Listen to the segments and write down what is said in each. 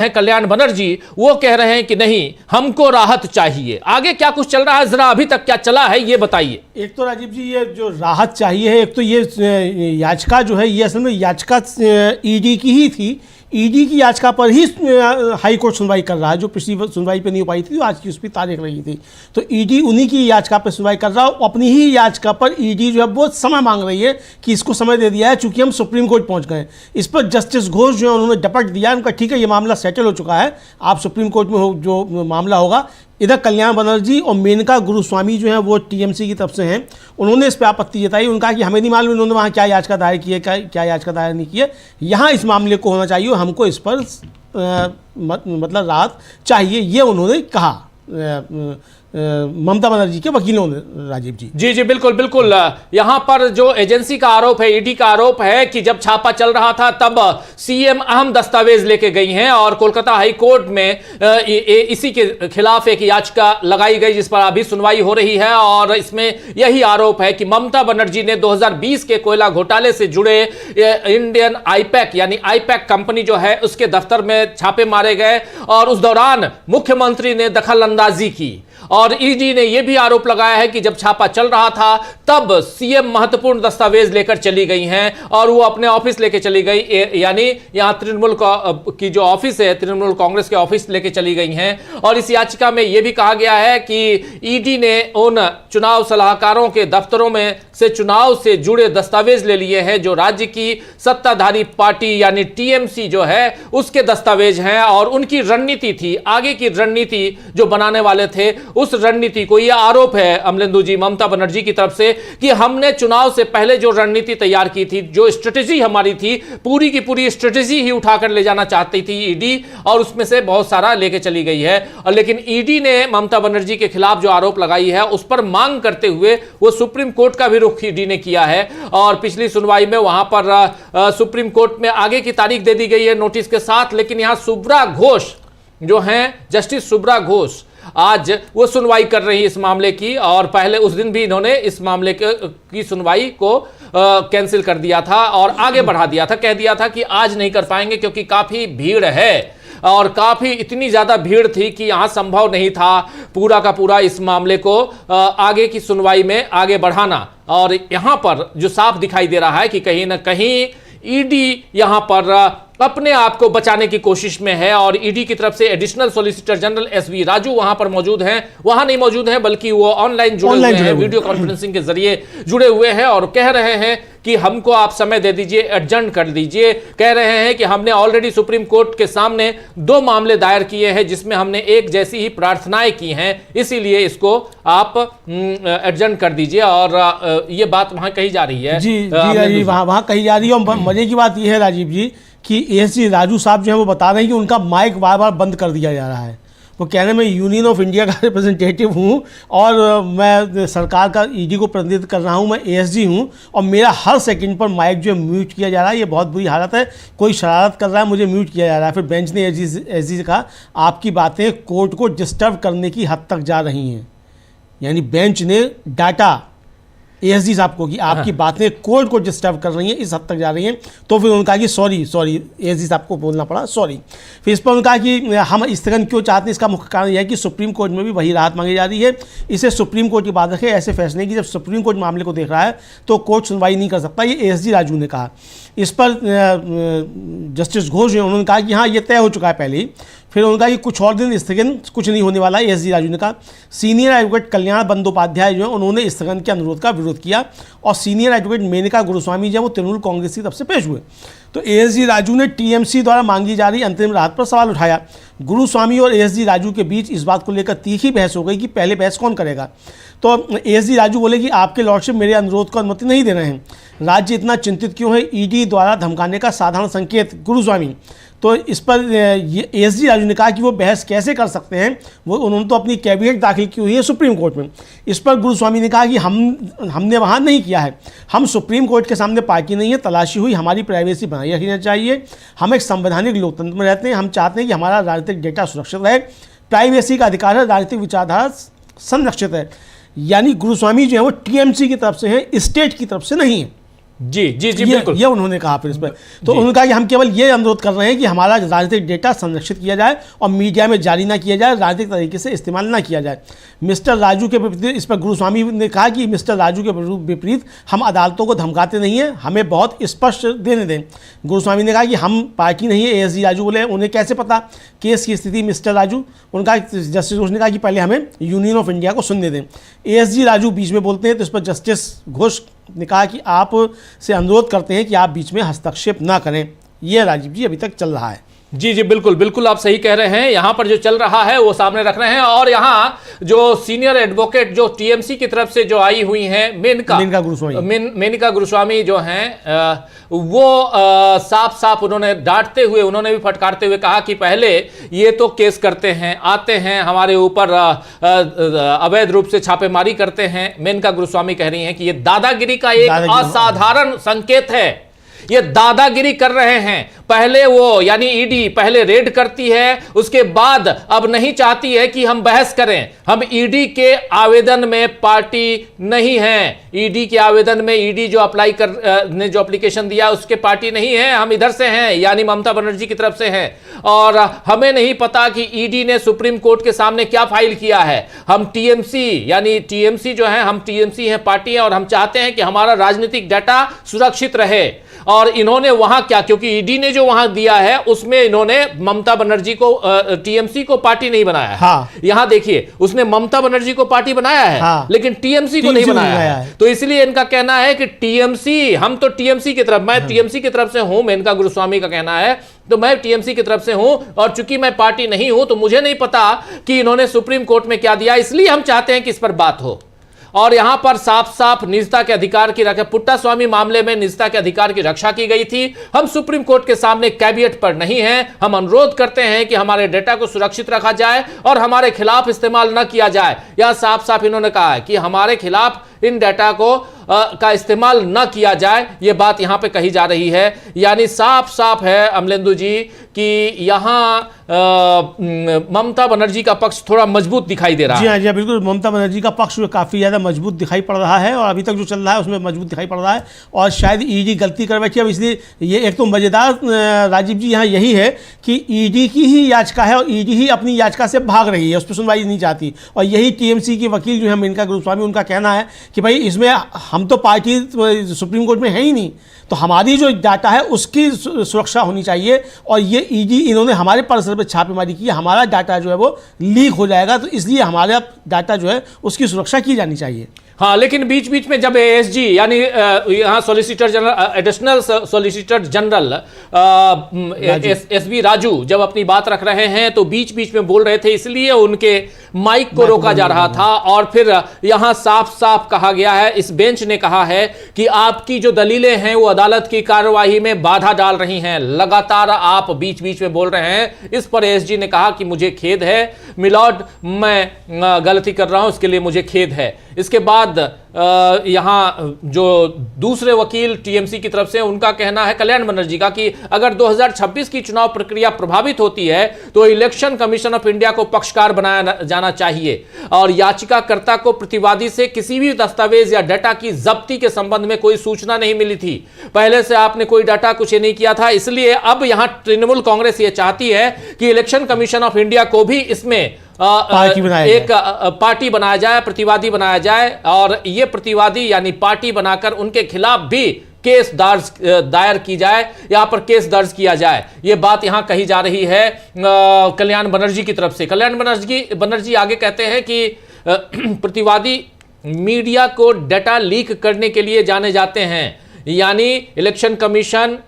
है कल्याण बनर्जी, वो कह रहे हैं कि नहीं, हमको राहत चाहिए। आगे क्या कुछ चल रहा है, जरा अभी तक क्या चला है ये बताइए। एक तो राजीव जी, ये जो राहत चाहिए है, एक तो ये याचिका जो है ये असल में याचिका ईडी की ही थी। ईडी की याचिका पर ही हाई कोर्ट सुनवाई कर रहा है, जो पिछली सुनवाई पे नहीं हो पाई थी, तो आज की उस पर तारीख रही थी। तो ईडी उन्हीं की याचिका पर सुनवाई कर रहा है। अपनी ही याचिका पर ईडी जो है वो समय मांग रही है कि इसको समय दे दिया है, चूंकि हम सुप्रीम कोर्ट पहुंच गए। इस पर जस्टिस घोष जो है उन्होंने डपट दिया, उनका ठीक है ये मामला सेटल हो चुका है, आप सुप्रीम कोर्ट में जो मामला होगा। इधर कल्याण बनर्जी और मेनका गुरुस्वामी जो हैं वो टीएमसी की तरफ से हैं, उन्होंने इस पर आपत्ति जताई। उनका कि हमें नहीं मालूम इन्होंने वहाँ क्या याचिका दायर की है, क्या याचिका दायर नहीं की है। यहाँ इस मामले को होना चाहिए, हमको इस पर मतलब राहत चाहिए, ये उन्होंने कहा ममता बनर्जी के वकीलों ने। राजीव जी जी जी बिल्कुल बिल्कुल। यहां पर जो एजेंसी का आरोप है, ईडी का आरोप है कि जब छापा चल रहा था तब सीएम अहम दस्तावेज लेके गई हैं और कोलकाता हाई कोर्ट में इसी के खिलाफ एक याचिका लगाई गई जिस पर अभी सुनवाई हो रही है। और इसमें यही आरोप है कि ममता बनर्जी ने 2020 के कोयला घोटाले से जुड़े इंडियन आईपैक यानी आईपैक कंपनी जो है उसके दफ्तर में छापे मारे गए और उस दौरान मुख्यमंत्री ने दखल अंदाजी की। और ईडी ने यह भी आरोप लगाया है कि जब छापा चल रहा था तब सीएम महत्वपूर्ण दस्तावेज लेकर चली गई हैं और वो अपने ऑफिस लेके चली गई, यानी यहां तृणमूल की जो ऑफिस है, तृणमूल कांग्रेस के ऑफिस लेके चली गई हैं। और इस याचिका में यह भी कहा गया है कि ईडी ने उन चुनाव सलाहकारों के दफ्तरों में से चुनाव से जुड़े दस्तावेज ले लिए हैं जो राज्य की सत्ताधारी पार्टी यानी टीएमसी जो है उसके दस्तावेज हैं और उनकी रणनीति थी, आगे की रणनीति जो बनाने वाले थे उस रणनीति को, यह आरोप है अमलेंदु जी ममता बनर्जी की तरफ से कि हमने चुनाव से पहले जो रणनीति तैयार की थी, जो स्ट्रेटेजी हमारी थी, पूरी की पूरी स्ट्रेटेजी ही उठाकर ले जाना चाहती थी ईडी और उसमें से बहुत सारा लेके चली गई है। और लेकिन ईडी ने ममता बनर्जी के खिलाफ जो आरोप लगाई है उस पर मांग करते हुए वो सुप्रीम कोर्ट का भी रुख ईडी ने किया है और पिछली सुनवाई में वहां पर सुप्रीम कोर्ट में आगे की तारीख दे दी गई है नोटिस के साथ। लेकिन यहां सुब्रा घोष जो हैं, जस्टिस सुब्रा घोष आज वो सुनवाई कर रही है इस मामले की और पहले उस दिन भी इन्होंने इस मामले की सुनवाई को कैंसिल कर दिया था और आगे बढ़ा दिया था, कह दिया था कि आज नहीं कर पाएंगे क्योंकि काफी भीड़ है और काफी इतनी ज्यादा भीड़ थी कि यहां संभव नहीं था पूरा का पूरा इस मामले को आगे की सुनवाई में आगे बढ़ाना। और यहां पर जो साफ दिखाई दे रहा है कि कहीं ना कहीं ईडी यहां पर अपने आप को बचाने की कोशिश में है और ईडी की तरफ से additional solicitor general SV Raju वहां पर मौजूद हैं, वहां नहीं मौजूद हैं बल्कि वो ऑनलाइन जुड़े हुए हैं, वीडियो कॉन्फ्रेंसिंग के जरिए जुड़े हुए हैं और कह रहे हैं कि हमको आप समय दे दीजिए, एडजर्न कर दीजिए। कह रहे हैं कि हमने ऑलरेडी सुप्रीम कोर्ट के सामने 2 मामले दायर किए हैं जिसमें हमने एक जैसी ही प्रार्थनाएं की हैं, इसीलिए इसको आप एडजर्न कर दीजिए। और ये बात वहां कही जा रही है। जी वहां कही जा रही है। और मजे की बात यह है राजीव जी कि एसजी राजू साहब जो है वो बता रहे हैं कि उनका माइक बार बार बंद कर दिया जा रहा है। वो कह रहे हैं मैं यूनियन ऑफ इंडिया का रिप्रेजेंटेटिव हूँ और मैं सरकार का ईडी को प्रतिनिधित्व कर रहा हूँ, मैं एएसजी हूँ और मेरा हर सेकंड पर माइक जो है म्यूट किया जा रहा है, ये बहुत बुरी हालत है, कोई शरारत कर रहा है, मुझे म्यूट किया जा रहा है। फिर बेंच ने एसजी से कहा आपकी बातें कोर्ट को डिस्टर्ब करने की हद तक जा रही हैं, यानी बेंच ने डाटा एएसजी साहब को कि आपकी बातें कोर्ट को डिस्टर्ब कर रही हैं, इस हद तक जा रही हैं। तो फिर उनका कि सॉरी एएसजी साहब को बोलना पड़ा सॉरी। फिर इस पर उनका कि हम स्थगन क्यों चाहते हैं, इसका मुख्य कारण यह है कि सुप्रीम कोर्ट में भी वही राहत मांगी जा रही है। इसे सुप्रीम कोर्ट की बात रखें, ऐसे फैसले कि जब सुप्रीम कोर्ट मामले को देख रहा है तो कोर्ट सुनवाई नहीं कर सकता, ये एएसजी राजू ने कहा। इस पर जस्टिस घोष ने उन्होंने कहा कि हाँ ये तय हो चुका है पहले ही। फिर उनका कि कुछ और दिन स्थगन कुछ नहीं होने वाला है, एएसजी राजू ने कहा। सीनियर एडवोकेट कल्याण बंदोपाध्याय जो है उन्होंने स्थगन के अनुरोध का विरोध किया और सीनियर एडवोकेट मेनका गुरुस्वामी जो है वो तृणमूल कांग्रेस की तरफ से पेश हुए। तो एएसजी राजू ने टीएमसी द्वारा मांगी जा रही अंतरिम राहत पर सवाल उठाया। गुरुस्वामी और एएसजी राजू के बीच इस बात को लेकर तीखी बहस हो गई कि पहले बहस कौन करेगा। तो एएसजी राजू बोले कि आपके लॉर्डशिप मेरे अनुरोध को अनुमति नहीं दे रहे हैं, राज्य इतना चिंतित क्यों है, ईडी द्वारा धमकाने का साधारण संकेत। गुरुस्वामी तो इस पर एएसजी राजू ने कहा कि वो बहस कैसे कर सकते हैं, वो उन्होंने तो अपनी कैबिनेट दाखिल की हुई है सुप्रीम कोर्ट में। इस पर गुरुस्वामी ने कहा कि हमने वहाँ नहीं किया है, हम सुप्रीम कोर्ट के सामने पार्टी नहीं है, तलाशी हुई, हमारी प्राइवेसी बनाई रखनी चाहिए, हम एक संवैधानिक लोकतंत्र में रहते हैं, हम चाहते हैं कि हमारा राजनीतिक डेटा सुरक्षित रहे, प्राइवेसी का अधिकार है, राजनीतिक विचारधारा संरक्षित है। यानी गुरुस्वामी जो है वो टीएमसी की तरफ से है, स्टेट की तरफ से नहीं है। जी जी जी, ये बिल्कुल। ये उन्होंने कहा फिर इस पर। तो उन्होंने कहा कि हम केवल ये अनुरोध कर रहे हैं कि हमारा राजनीतिक डेटा संरक्षित किया जाए और मीडिया में जारी ना किया जाए, राजनीतिक तरीके से इस्तेमाल ना किया जाए। मिस्टर राजू के विपरीत इस पर गुरुस्वामी ने कहा कि मिस्टर राजू के विपरीत हम अदालतों को धमकाते नहीं हैं, हमें बहुत स्पष्ट देने दें। गुरुस्वामी ने कहा कि हम पार्टी नहीं है। ASG राजू बोले उन्हें कैसे पता केस की स्थिति मिस्टर राजू? उनका जस्टिस घोष ने कहा कि पहले हमें यूनियन ऑफ इंडिया को सुनने दें। ASG राजू बीच में बोलते हैं तो इस पर जस्टिस घोष ने कहा कि आप से अनुरोध करते हैं कि आप बीच में हस्तक्षेप ना करें। यह राजीव जी अभी तक चल रहा है। जी जी, बिल्कुल बिल्कुल, आप सही कह रहे हैं। यहां पर जो चल रहा है वो सामने रख रहे हैं। और यहां जो सीनियर एडवोकेट जो TMC की तरफ से जो आई हुई हैं, मेनका गुरुस्वामी जो हैं, वो साफ साफ उन्होंने डांटते हुए, उन्होंने भी फटकारते हुए कहा कि पहले ये तो केस करते हैं, आते हैं हमारे ऊपर अवैध रूप से छापेमारी करते हैं। मेनका गुरुस्वामी कह रही हैं कि ये दादागिरी का एक असाधारण संकेत है, ये दादागिरी कर रहे हैं। पहले वो यानी ईडी पहले रेड करती है, उसके बाद अब नहीं चाहती है कि हम बहस करें। हम ईडी के आवेदन में पार्टी नहीं है, ईडी के आवेदन में ईडी जो अप्लाई कर ने जो एप्लीकेशन दिया उसके पार्टी नहीं है, हम इधर से हैं, यानी ममता बनर्जी की तरफ से हैं। और हमें नहीं पता कि ईडी ने सुप्रीम कोर्ट के सामने क्या फाइल किया है। हम TMC यानी TMC जो है, हम TMC हैं, पार्टी है, और हम चाहते हैं कि हमारा राजनीतिक डाटा सुरक्षित रहे। और इन्होंने वहां क्या, क्योंकि ईडी ने जो वहां दिया है उसमें इन्होंने ममता बनर्जी को TMC को पार्टी नहीं बनाया है। हाँ। यहां देखिए, उसने ममता बनर्जी को पार्टी बनाया है, हाँ। लेकिन TMC को नहीं बनाया है। तो इसलिए इनका कहना है कि TMC, हम तो TMC की तरफ, मैं TMC की तरफ से हूं, मेनका गुरुस्वामी का कहना है, तो मैं TMC की तरफ से हूं, और चूंकि मैं पार्टी नहीं हूं तो मुझे नहीं पता कि इन्होंने सुप्रीम कोर्ट में क्या दिया, इसलिए हम चाहते हैं कि इस पर बात हो। और यहां पर साफ साफ निजता के अधिकार की रक्षा, पुट्टा स्वामी मामले में निजता के अधिकार की रक्षा की गई थी। हम सुप्रीम कोर्ट के सामने कैविएट पर नहीं हैं, हम अनुरोध करते हैं कि हमारे डेटा को सुरक्षित रखा जाए और हमारे खिलाफ इस्तेमाल न किया जाए। यह साफ साफ इन्होंने कहा है कि हमारे खिलाफ इन डाटा को का इस्तेमाल न किया जाए, यह बात यहां पे कही जा रही है। यानी साफ साफ है अमलेंदु जी कि यहां ममता बनर्जी का पक्ष थोड़ा मजबूत दिखाई दे रहा है। जी हाँ, जी हाँ, बिल्कुल। ममता बनर्जी का पक्ष काफ़ी ज़्यादा मजबूत दिखाई पड़ रहा है, और अभी तक जो चल रहा है उसमें मजबूत दिखाई पड़ रहा है। और शायद ईडी गलती कर बैठी है। अब इसलिए ये एक तो मज़ेदार राजीव जी यहाँ यही है कि ईडी की ही याचिका है और ईडी ही अपनी याचिका से भाग रही है, उस पर सुनवाई नहीं चाहती। और यही TMC के वकील जो है मेनका गुरुस्वामी, उनका कहना है कि भाई इसमें हम तो पार्टी सुप्रीम कोर्ट में है ही नहीं, तो हमारी जो डाटा है उसकी सुरक्षा होनी चाहिए। और ये ईडी इन्होंने हमारे परिसर पर छापेमारी की, हमारा डाटा जो है वो लीक हो जाएगा, तो इसलिए हमारा डाटा जो है उसकी सुरक्षा की जानी चाहिए। हाँ, लेकिन बीच बीच में जब ASG यानी यहाँ solicitor general, additional solicitor general SB Raju जब अपनी बात रख रहे हैं तो बीच बीच में बोल रहे थे, इसलिए उनके माइक को रोका जा रहा था। और फिर यहाँ साफ साफ कहा गया है, इस बेंच ने कहा है कि आपकी जो दलीलें हैं वो अदालत की कार्यवाही में बाधा डाल रही हैं, लगातार आप बीच बीच में बोल रहे हैं। इस पर ASG ने कहा कि मुझे खेद है मिलॉर्ड, मैं गलती कर रहा हूं, इसके लिए मुझे खेद है। इसके बाद यहां जो दूसरे वकील TMC की तरफ से, उनका कहना है कल्याण बनर्जी का कि अगर 2026 की चुनाव प्रक्रिया प्रभावित होती है तो इलेक्शन कमीशन ऑफ इंडिया को पक्षकार बनाया जाना चाहिए, और याचिकाकर्ता को प्रतिवादी से किसी भी दस्तावेज या डाटा की जब्ती के संबंध में कोई सूचना नहीं मिली थी, पहले से आपने कोई डाटा कुछ नहीं किया था, इसलिए अब यहां तृणमूल कांग्रेस ये चाहती है कि इलेक्शन कमीशन ऑफ इंडिया को भी इसमें पार्टी बनाया जाए, प्रतिवादी बनाया जाए, और ये प्रतिवादी यानी पार्टी बनाकर उनके खिलाफ भी केस दायर की जाए, यहां पर केस दर्ज किया जाए। यह बात यहां कही जा रही है कल्याण बनर्जी की तरफ से। कल्याण बनर्जी आगे कहते हैं कि प्रतिवादी मीडिया को डाटा लीक करने के लिए जाने जाते हैं, यानी इलेक्शन कमीशन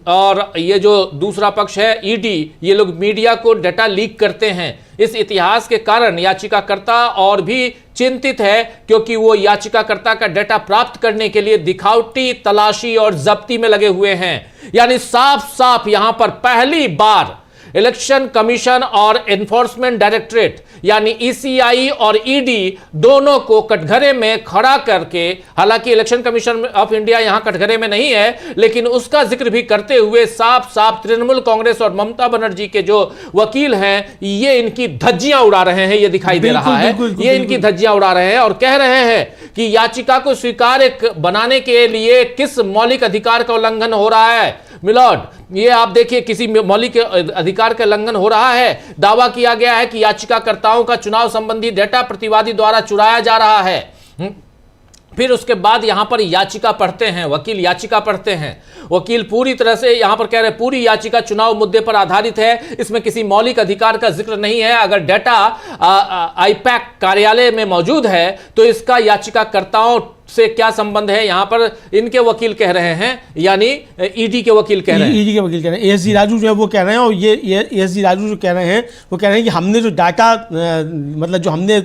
और ये जो दूसरा पक्ष है ईडी, ये लोग मीडिया को डाटा लीक करते हैं। इस इतिहास के कारण याचिकाकर्ता और भी चिंतित है, क्योंकि वो याचिकाकर्ता का डाटा प्राप्त करने के लिए दिखावटी तलाशी और जब्ती में लगे हुए हैं। यानी साफ साफ यहां पर पहली बार इलेक्शन कमीशन और एनफोर्समेंट डायरेक्टरेट यानी ECI और ED दोनों को कटघरे में खड़ा करके, हालांकि इलेक्शन कमीशन ऑफ इंडिया यहां कटघरे में नहीं है, लेकिन उसका जिक्र भी करते हुए साफ साफ तृणमूल कांग्रेस और ममता बनर्जी के जो वकील हैं ये इनकी धज्जियां उड़ा रहे हैं, ये दिखाई दे रहा है, ये इनकी धज्जियां उड़ा रहे हैं और कह रहे हैं कि याचिका को स्वीकार्य बनाने के लिए किस मौलिक अधिकार का उल्लंघन हो रहा है। मिलॉर्ड, ये आप देखिए, किसी मौलिक अधिकार का उल्लंघन हो रहा है। दावा किया गया है कि याचिकाकर्ताओं का चुनाव संबंधी डेटा प्रतिवादी द्वारा चुराया जा रहा है। फिर उसके बाद यहां पर याचिका पढ़ते हैं, वकील याचिका पढ़ते हैं। वकील पूरी तरह से यहां पर कह रहे हैं पूरी याचिका चुनाव मुद्दे पर आधारित है, इसमें किसी मौलिक अधिकार का जिक्र नहीं है। अगर डेटा आईपैक कार्यालय में मौजूद है तो इसका याचिकाकर्ताओं से क्या संबंध है, यहां पर इनके वकील कह रहे हैं, यानी ईडी के वकील कह रहे हैं। ईडी के वकील कह रहे हैं, एएसजी राजू जो है वो कह रहे हैं, और ये एएसजी राजू जो कह रहे हैं वो कह रहे हैं कि हमने जो डाटा मतलब जो हमने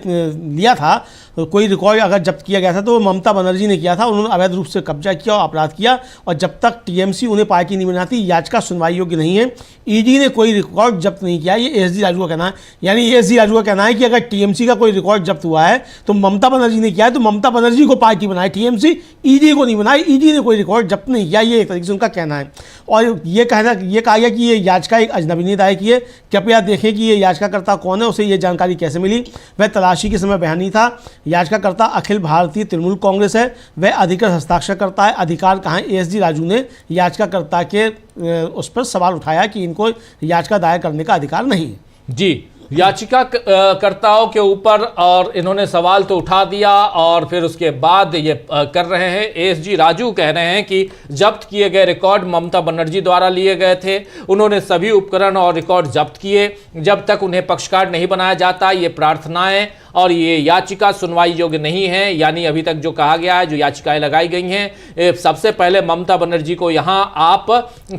लिया था, कोई रिकॉर्ड अगर जब्त किया गया था तो ममता बनर्जी ने किया था, उन्होंने अवैध रूप से कब्जा किया और अपराध किया, और जब तक टीएमसी उन्हें पार्टी नहीं बनाती याचिका सुनवाई योग्य नहीं है। ईडी ने कोई रिकॉर्ड जब्त नहीं किया, ये एएसजी राजू का कहना है। यानी एएसजी राजू का कहना है कि अगर टीएमसी का कोई रिकॉर्ड जब्त हुआ है तो ममता बनर्जी ने किया है, तो ममता बनर्जी को पार्टी बनाए टीएमसी, ईडी को नहीं बनाए। ईडी ने कोई रिकॉर्ड जब्त नहीं किया, ये एक तरीके से उनका कहना है। और ये कहा गया कि ये याचिका एक अजनबी ने दायर की है। कृपया देखें कि ये याचिकाकर्ता कौन है, उसे ये जानकारी कैसे मिली। वह तलाशी के समय बयान नहीं था। याचिकाकर्ता अखिल भारतीय तृणमूल कांग्रेस है, वह अधिकृत हस्ताक्षर करता है। अधिकार कहाँ है? एएसजी राजू ने याचिकाकर्ता के उस पर सवाल उठाया कि इनको याचिका दायर करने का अधिकार नहीं है। जी, याचिकाकर्ताओं के ऊपर और इन्होंने सवाल तो उठा दिया, और फिर उसके बाद ये कर रहे हैं। एएसजी राजू कह रहे हैं कि जब्त किए गए रिकॉर्ड ममता बनर्जी द्वारा लिए गए थे, उन्होंने सभी उपकरण और रिकॉर्ड जब्त किए। जब तक उन्हें पक्षकार नहीं बनाया जाता, ये प्रार्थनाएं और ये याचिका सुनवाई योग्य नहीं है। यानी अभी तक जो कहा गया है, जो याचिकाएं लगाई गई हैं, सबसे पहले ममता बनर्जी को यहां आप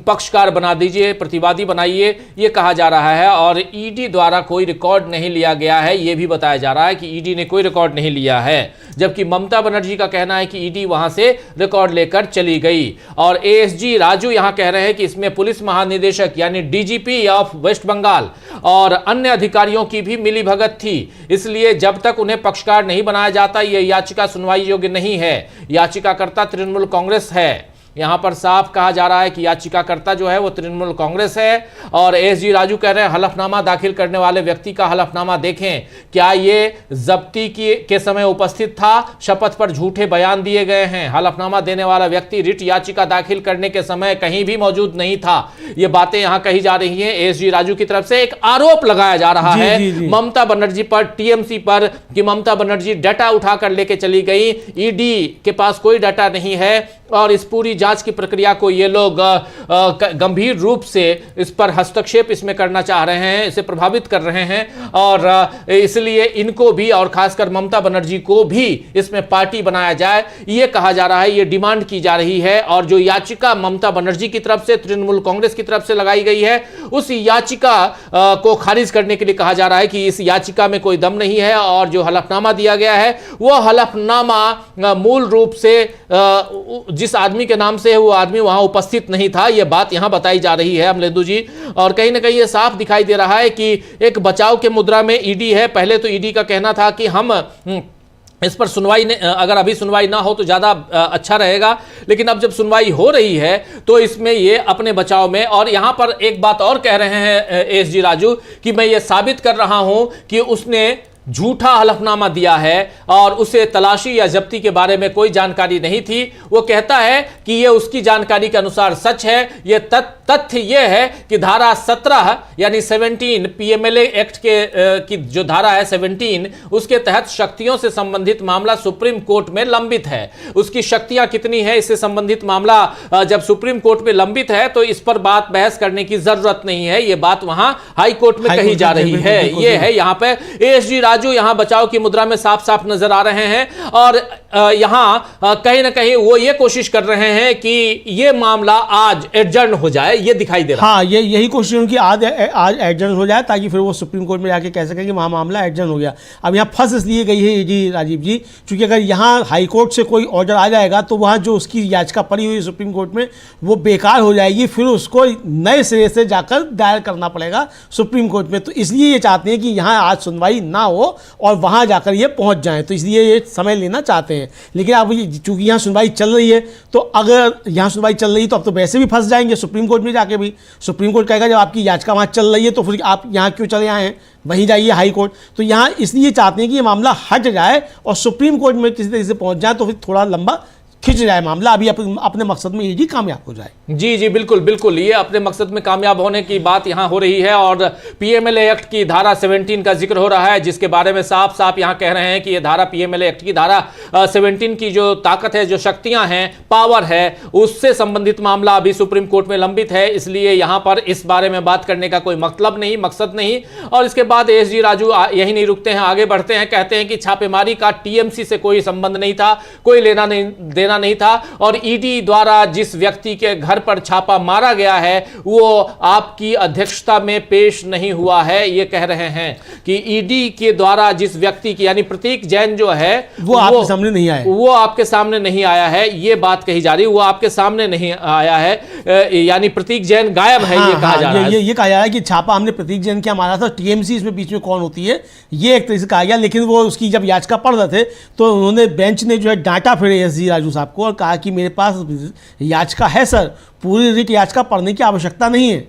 पक्षकार बना दीजिए, प्रतिवादी बनाइए, ये कहा जा रहा है। और ईडी द्वारा कोई रिकॉर्ड नहीं लिया गया है, ये भी बताया जा रहा है कि ईडी ने कोई रिकॉर्ड नहीं लिया है, जबकि ममता बनर्जी का कहना है कि ईडी वहां से रिकॉर्ड लेकर चली गई। और एएसजी राजू यहां कह रहे हैं कि इसमें पुलिस महानिदेशक यानी डीजीपी ऑफ वेस्ट बंगाल और अन्य अधिकारियों की भी मिलीभगत थी, इसलिए जब तक उन्हें पक्षकार नहीं बनाया जाता यह याचिका सुनवाई योग्य नहीं है। याचिकाकर्ता तृणमूल कांग्रेस है, यहां पर साफ कहा जा रहा है कि याचिकाकर्ता जो है वो तृणमूल कांग्रेस है। और एएसजी राजू कह रहे हैं हलफनामा दाखिल करने वाले व्यक्ति का हलफनामा देखें, क्या ये जब्ती के समय उपस्थित था? शपथ पर झूठे बयान दिए गए हैं। हलफनामा देने वाला व्यक्ति रिट याचिका दाखिल करने के समय कहीं भी मौजूद नहीं था। ये बातें यहां कही जा रही हैं। एएसजी राजू की तरफ से एक आरोप लगाया जा रहा है ममता बनर्जी पर, टीएमसी पर, कि ममता बनर्जी डाटा उठाकर लेके चली गई, ईडी के पास कोई डाटा नहीं है, और इस पूरी जांच की प्रक्रिया को ये लोग गंभीर रूप से इस पर हस्तक्षेप इसमें करना चाह रहे हैं, इसे प्रभावित कर रहे हैं, और इसलिए इनको भी और खासकर ममता बनर्जी को भी इसमें पार्टी बनाया जाए, ये कहा जा रहा है, ये डिमांड की जा रही है। और जो याचिका ममता बनर्जी की तरफ से, तृणमूल कांग्रेस की तरफ से लगाई गई है, उस याचिका को खारिज करने के लिए कहा जा रहा है कि इस याचिका में कोई दम नहीं है, और जो हलफनामा दिया गया है वो हलफनामा मूल रूप से जिस आदमी के नाम से है वो आदमी वहां उपस्थित नहीं था। यह बात यहां बताई जा रही है अमलेंदु जी, और कहीं ना कहीं यह साफ दिखाई दे रहा है कि एक बचाव के मुद्रा में ईडी है। पहले तो ईडी का कहना था कि हम इस पर सुनवाई अगर अभी सुनवाई ना हो तो ज़्यादा अच्छा रहेगा, लेकिन अब जब सुनवाई हो रही है तो इसमें ये अपने बचाव में, और यहाँ पर एक बात और कह रहे हैं एएसजी राजू कि मैं ये साबित कर रहा हूँ कि उसने झूठा हलफनामा दिया है और उसे तलाशी या जब्ती के बारे में कोई जानकारी नहीं थी। वो कहता है कि यह उसकी जानकारी के अनुसार सच है। यह तथ्य यह है कि धारा 17 यानी 17 पीएमएलए एक्ट की जो धारा है 17, उसके तहत शक्तियों से संबंधित मामला सुप्रीम कोर्ट में लंबित है। उसकी शक्तियां कितनी है, इससे संबंधित मामला जब सुप्रीम कोर्ट में लंबित है तो इस पर बात बहस करने की जरूरत नहीं है। यह बात वहां हाई कोर्ट में कही जा रही है। यह है यहाँ पे एएसजी राजू यहां बचाव की मुद्रा में साफ साफ नजर आ रहे हैं, और यहां कहीं ना कहीं वो ये कोशिश कर रहे हैं कि ये मामला आज एडजर्न हो जाए, ये दिखाई दे रहा है। हाँ, यही कोशिश उनकी आज एडजर्न हो जाए, ताकि फिर वो सुप्रीम कोर्ट में जाके कह सकें कि वहाँ मामला एडजर्न हो गया। अब यहाँ फंस इसलिए गई है ईडी राजीव जी, क्योंकि अगर यहाँ हाई कोर्ट से कोई ऑर्डर आ जाएगा तो वहाँ जो उसकी याचिका पड़ी हुई सुप्रीम कोर्ट में वो बेकार हो जाएगी, फिर उसको नए सिरे से जाकर दायर करना पड़ेगा सुप्रीम कोर्ट में। तो इसलिए ये चाहते हैं कि यहाँ आज सुनवाई ना हो और वहाँ जाकर ये पहुँच जाएं, तो इसलिए ये समय लेना चाहते हैं। लेकिन अब चूंकि यहाँ सुनवाई चल रही है, तो अगर यहाँ सुनवाई चल रही है तो अब तो वैसे भी फंस जाएंगे सुप्रीम कोर्ट में जाके भी। सुप्रीम कोर्ट कहेगा जब आपकी याचिका वहाँ चल रही है तो फिर आप यहाँ क्यों चले आए हैं, वहीं जाइए हाई कोर्ट। तो यहाँ इसलिए चाहते हैं कि ये मामला हट जाए और सुप्रीम कोर्ट में किसी तरीके से पहुँच जाए, तो फिर थोड़ा लंबा खिंच जाए मामला, अभी अपने मकसद में ईडी कामयाब हो जाए। जी जी बिल्कुल बिल्कुल, ये अपने मकसद में कामयाब होने की बात यहां हो रही है। और पीएमएलए एक्ट की धारा 17 का जिक्र हो रहा है, जिसके बारे में साफ साफ यहां कह रहे हैं कि ये धारा पीएमएलए एक्ट की धारा 17 की जो ताकत है, जो शक्तियां हैं, पावर है, उससे संबंधित मामला अभी सुप्रीम कोर्ट में लंबित है। इसलिए यहां पर इस बारे में बात करने का कोई मतलब नहीं, मकसद नहीं। और इसके बाद एसजी राजू यही नहीं रुकते हैं, आगे बढ़ते हैं, कहते हैं कि छापेमारी का टीएमसी से कोई संबंध नहीं था, कोई लेना देना नहीं था, और ईडी द्वारा जिस व्यक्ति के घर पर छापा मारा गया है वो आपकी अध्यक्षता में पेश नहीं हुआ है। ये कह रहे हैं कि ईडी के द्वारा जिस व्यक्ति की, यानी प्रतीक जैन जो है वो आपके सामने नहीं आया, वो आपके सामने नहीं आया है, ये बात कही जा रही है। वो आपके सामने नहीं आया है, यानी प्रतीक जैन गायब है। ये कहा जा रहा है, ये कहा जा रहा है कि छापा हमने प्रतीक जैन क्या मारा था, टीएमसी इसमें बीच में कौन होती है, ये एक तरह से कहा गया। लेकिन वो उसकी जब याचिका पढ़ रहे थे तो उन्होंने, बेंच ने जो है डांटा फिर एसजी राजू साहब को और कहा कि मेरे पास याचिका है सर, पूरी रिट याचिका पढ़ने की आवश्यकता नहीं है।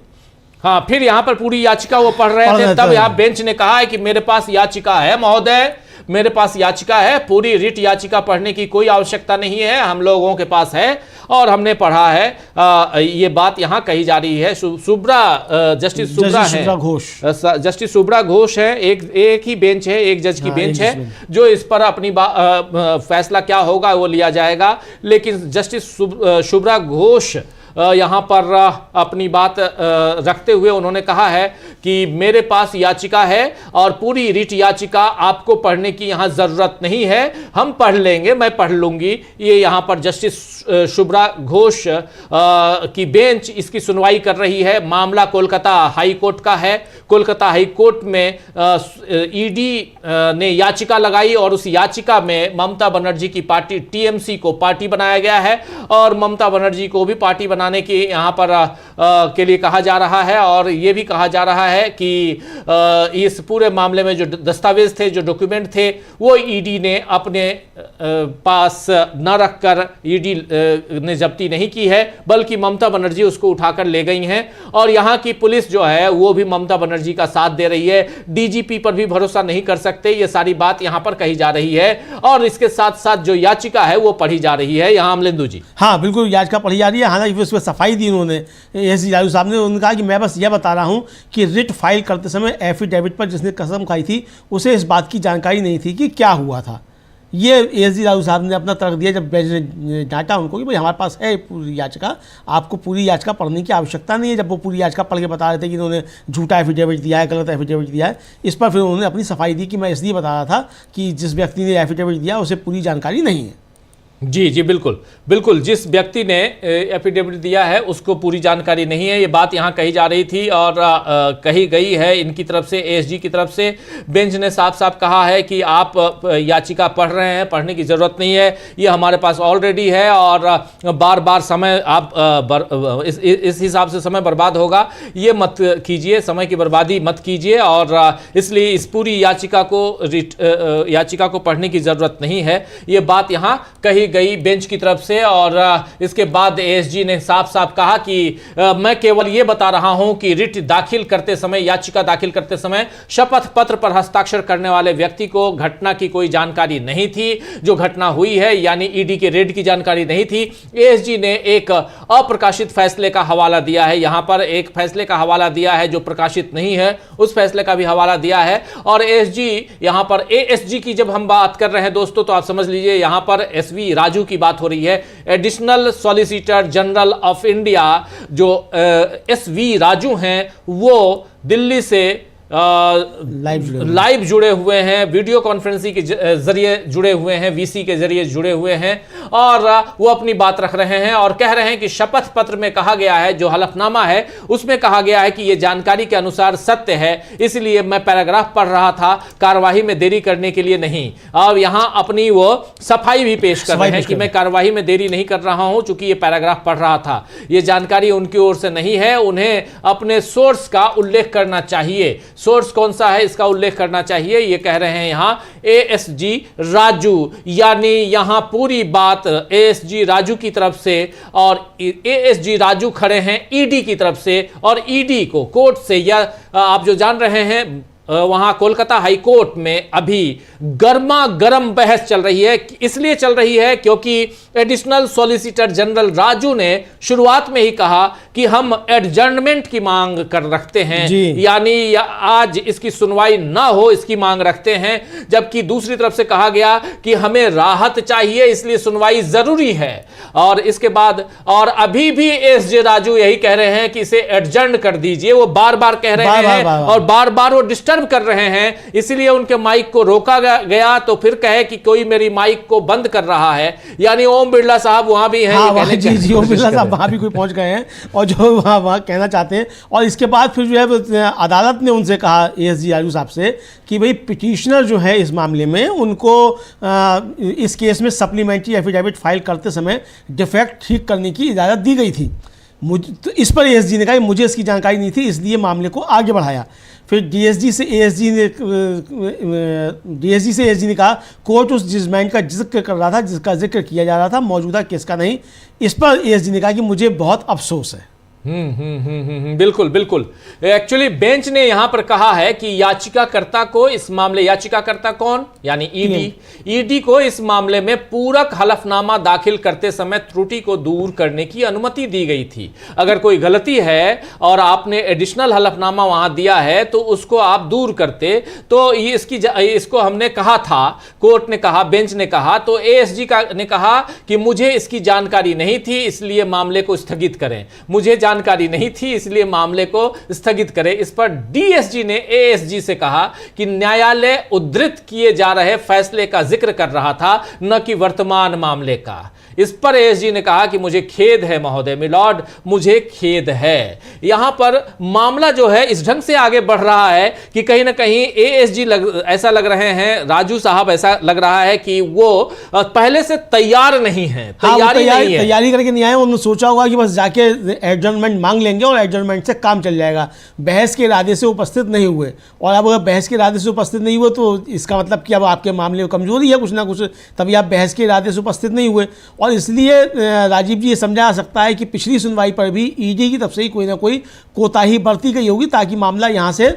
हाँ, फिर यहां पर पूरी याचिका वो पढ़ रहे थे, तब यहां बेंच ने कहा है कि मेरे पास याचिका है महोदय, मेरे पास याचिका है, पूरी रिट याचिका पढ़ने की कोई आवश्यकता नहीं है, हम लोगों के पास है और हमने पढ़ा है। ये बात यहां कही जा रही है। जस्टिस सुब्रा घोष है, एक ही बेंच है, एक जज की बेंच है, जो इस पर अपनी फैसला क्या होगा वो लिया जाएगा। लेकिन जस्टिस सुब्रा घोष यहाँ पर अपनी बात रखते हुए उन्होंने कहा है कि मेरे पास याचिका है और पूरी रिट याचिका आपको पढ़ने की यहाँ जरूरत नहीं है, हम पढ़ लेंगे, मैं पढ़ लूंगी। ये यहाँ पर जस्टिस शुभ्रा घोष की बेंच इसकी सुनवाई कर रही है। मामला कोलकाता हाई कोर्ट का है। कोलकाता हाई कोर्ट में ईडी ने याचिका लगाई और उस याचिका में ममता बनर्जी की पार्टी टीएमसी को पार्टी बनाया गया है और ममता बनर्जी को भी पार्टी बनाने की यहाँ पर के लिए कहा जा रहा है। और ये भी कहा जा रहा है कि इस पूरे मामले में जो दस्तावेज थे, जो डॉक्यूमेंट थे, वो ईडी ने अपने पास न रखकर ईडी ने जब्ती नहीं की है, बल्कि ममता बनर्जी उसको उठाकर ले गई हैं। और यहाँ की पुलिस जो है वो भी ममता बनर्जी का साथ दे रही है। डीजीपी पर भी भरोसा नहीं कर सकते, ये सारी बात यहाँ पर कही जा रही है। और इसके साथ साथ जो याचिका है वो पढ़ी जा रही है यहाँ अमलेंदु जी। हाँ बिल्कुल, याचिका पढ़ी जा रही है। हालांकि उसमें सफाई दी उन्होंने, एसजी राजू साहब ने, उन्होंने कहा कि मैं बस यह बता रहा हूँ कि रिट फाइल करते समय एफिडेविट पर जिसने कसम खाई थी उसे इस बात की जानकारी नहीं थी कि क्या हुआ था। ये एसजी राजू साहब ने अपना तर्क दिया जब बेंच ने डांटा उनको कि भाई हमारे पास है पूरी याचिका, आपको पूरी याचिका पढ़ने की आवश्यकता नहीं है। जब वो पूरी याचिका पढ़ के बता रहे थे कि इन्होंने झूठा एफिडेविट दिया है, गलत एफिडेविट दिया है, इस पर फिर उन्होंने अपनी सफाई दी कि मैं इसलिए बता रहा था कि जिस व्यक्ति ने एफिडेविट दिया उसे पूरी जानकारी नहीं है। जी जी बिल्कुल बिल्कुल, जिस व्यक्ति ने एफिडेविट दिया है उसको पूरी जानकारी नहीं है, ये बात यहाँ कही जा रही थी और कही गई है इनकी तरफ से, एसजी की तरफ से। बेंच ने साफ साफ कहा है कि आप याचिका पढ़ रहे हैं, पढ़ने की ज़रूरत नहीं है, ये हमारे पास ऑलरेडी है और बार बार समय आप इस हिसाब से समय बर्बाद होगा, ये मत कीजिए, समय की बर्बादी मत कीजिए। और इसलिए इस पूरी याचिका को पढ़ने की ज़रूरत नहीं है, ये बात यहाँ कही गई बेंच की तरफ से। और इसके बाद एसजी ने साफ साफ कहा कि मैं केवल यह बता रहा हूं कि रिट दाखिल करते समय, याचिका दाखिल करते समय शपथ पत्र पर हस्ताक्षर करने वाले व्यक्ति को घटना की कोई जानकारी नहीं थी, जो घटना हुई है यानी ईडी के रेड की जानकारी नहीं थी। एसजी ने एक अप्रकाशित फैसले का हवाला दिया है, यहां पर एक फैसले का हवाला दिया है जो प्रकाशित नहीं है, उस फैसले का भी हवाला दिया है। और एसजी यहां पर एएसजी की जब हम बात कर रहे हैं दोस्तों, तो आप समझ लीजिए यहां पर एसवी राजू की बात हो रही है। Additional solicitor general of India जो एसवी राजू हैं, वो दिल्ली से लाइव जुड़े हुए हैं, वीडियो कॉन्फ्रेंसिंग के जरिए जुड़े हुए हैं, वीसी के जरिए जुड़े हुए हैं और वो अपनी बात रख रहे हैं और कह रहे हैं कि शपथ पत्र में कहा गया है, जो हलफनामा है उसमें कहा गया है कि यह जानकारी के अनुसार सत्य है, इसलिए मैं पैराग्राफ पढ़ रहा था, कार्यवाही में देरी करने के लिए नहीं। और यहां अपनी वो सफाई भी पेश कर रहे हैं कि मैं कार्यवाही में देरी नहीं कर रहा हूं, चूंकि ये पैराग्राफ पढ़ रहा था। ये जानकारी उनकी ओर से नहीं है, उन्हें अपने सोर्स का उल्लेख करना चाहिए। सोर्स कौन सा है इसका उल्लेख करना चाहिए। ये कह रहे हैं यहां एएसजी राजू, यानी यहां पूरी बात एएसजी राजू की तरफ से, और एएसजी राजू खड़े हैं ईडी की तरफ से, और ईडी को कोर्ट से, या आप जो जान रहे हैं वहां कोलकाता हाई कोर्ट में अभी गर्मा गर्म बहस चल रही है। इसलिए चल रही है क्योंकि एडिशनल सॉलिसिटर जनरल राजू ने शुरुआत में ही कहा कि हम एडजर्नमेंट की मांग कर रखते हैं, यानी आज इसकी सुनवाई ना हो इसकी मांग रखते हैं, जबकि दूसरी तरफ से कहा गया कि हमें राहत चाहिए इसलिए सुनवाई जरूरी है। और इसके बाद और अभी भी एसजे राजू यही कह रहे हैं कि इसे एडजर्न कर दीजिए। वो बार बार कह रहे हैं और बार बार वो डिस्टर्ब कर रहे हैं, इसलिए उनके माइक को रोका गया तो फिर कहे कि कोई मेरी माइक को बंद कर रहा है, यानी ओम बिरला साहब वहां भी हैं। हाँ, जी ओम बिरला साहब वहां भी कोई पहुंच गए हैं और जो वहां कहना चाहते हैं। और इसके बाद फिर जो है अदालत ने उनसे कहा एएसजी राजू साहब से कि भाई पिटिशनर जो है इस मामले में उनको इस केस में सप्लीमेंट्री एफिडेविट फाइल करते समय डिफेक्ट ठीक करने की इजाज़त दी गई थी। तो इस पर एएसजी ने कहा मुझे इसकी जानकारी नहीं थी, इसलिए मामले को आगे बढ़ाया। फिर डीएसजी से एएसजी ने कहा कोर्ट उस जजमेंट का जिक्र कर रहा था जिसका जिक्र किया जा रहा था, मौजूदा केस का नहीं। इस पर एएसजी ने कहा कि मुझे बहुत अफसोस है। बिल्कुल बिल्कुल। एक्चुअली बेंच ने यहां पर कहा है कि याचिकाकर्ता को इस मामले, याचिकाकर्ता कौन, यानी ईडी को इस मामले में पूरक हलफनामा दाखिल करते समय त्रुटि को दूर करने की अनुमति दी गई थी। अगर कोई गलती है और आपने एडिशनल हलफनामा वहां दिया है तो उसको आप दूर करते, तो इसको हमने कहा था, कोर्ट ने कहा, बेंच ने कहा, तो एएसजी ने कहा कि मुझे इसकी जानकारी नहीं थी इसलिए मामले को स्थगित करें, मुझे जानकारी नहीं थी इसलिए मामले को स्थगित करें। इस पर डीएसजी ने एएसजी से कहा कि न्यायालय उद्धृत किए जा रहे फैसले का जिक्र कर रहा था, न कि वर्तमान मामले का। इस पर एएसजी ने कहा कि मुझे खेद है महोदय, मिलॉर्ड, मुझे खेद है। यहां पर मामला जो है इस ढंग से आगे बढ़ रहा है कि कहीं ना कहीं एएसजी ऐसा लग रहे हैं, राजू साहब ऐसा लग रहा है कि वो पहले से तैयार नहीं है, तैयारी करके नहीं आए। उन्होंने सोचा होगा कि बस जाके एडजर्नमेंट मांग लेंगे और एडजर्नमेंट से काम चल जाएगा। बहस के इरादे से उपस्थित नहीं हुए, और अब अगर बहस के इरादे से उपस्थित नहीं हुए तो इसका मतलब कि अब आपके मामले में कमजोरी है कुछ ना कुछ, तभी आप बहस के इरादे से उपस्थित नहीं हुए। और इसलिए राजीव जी ये समझा जा सकता है कि पिछली सुनवाई पर भी ईडी की तरफ से ही कोई ना कोई कोताही बरती गई होगी ताकि मामला यहाँ से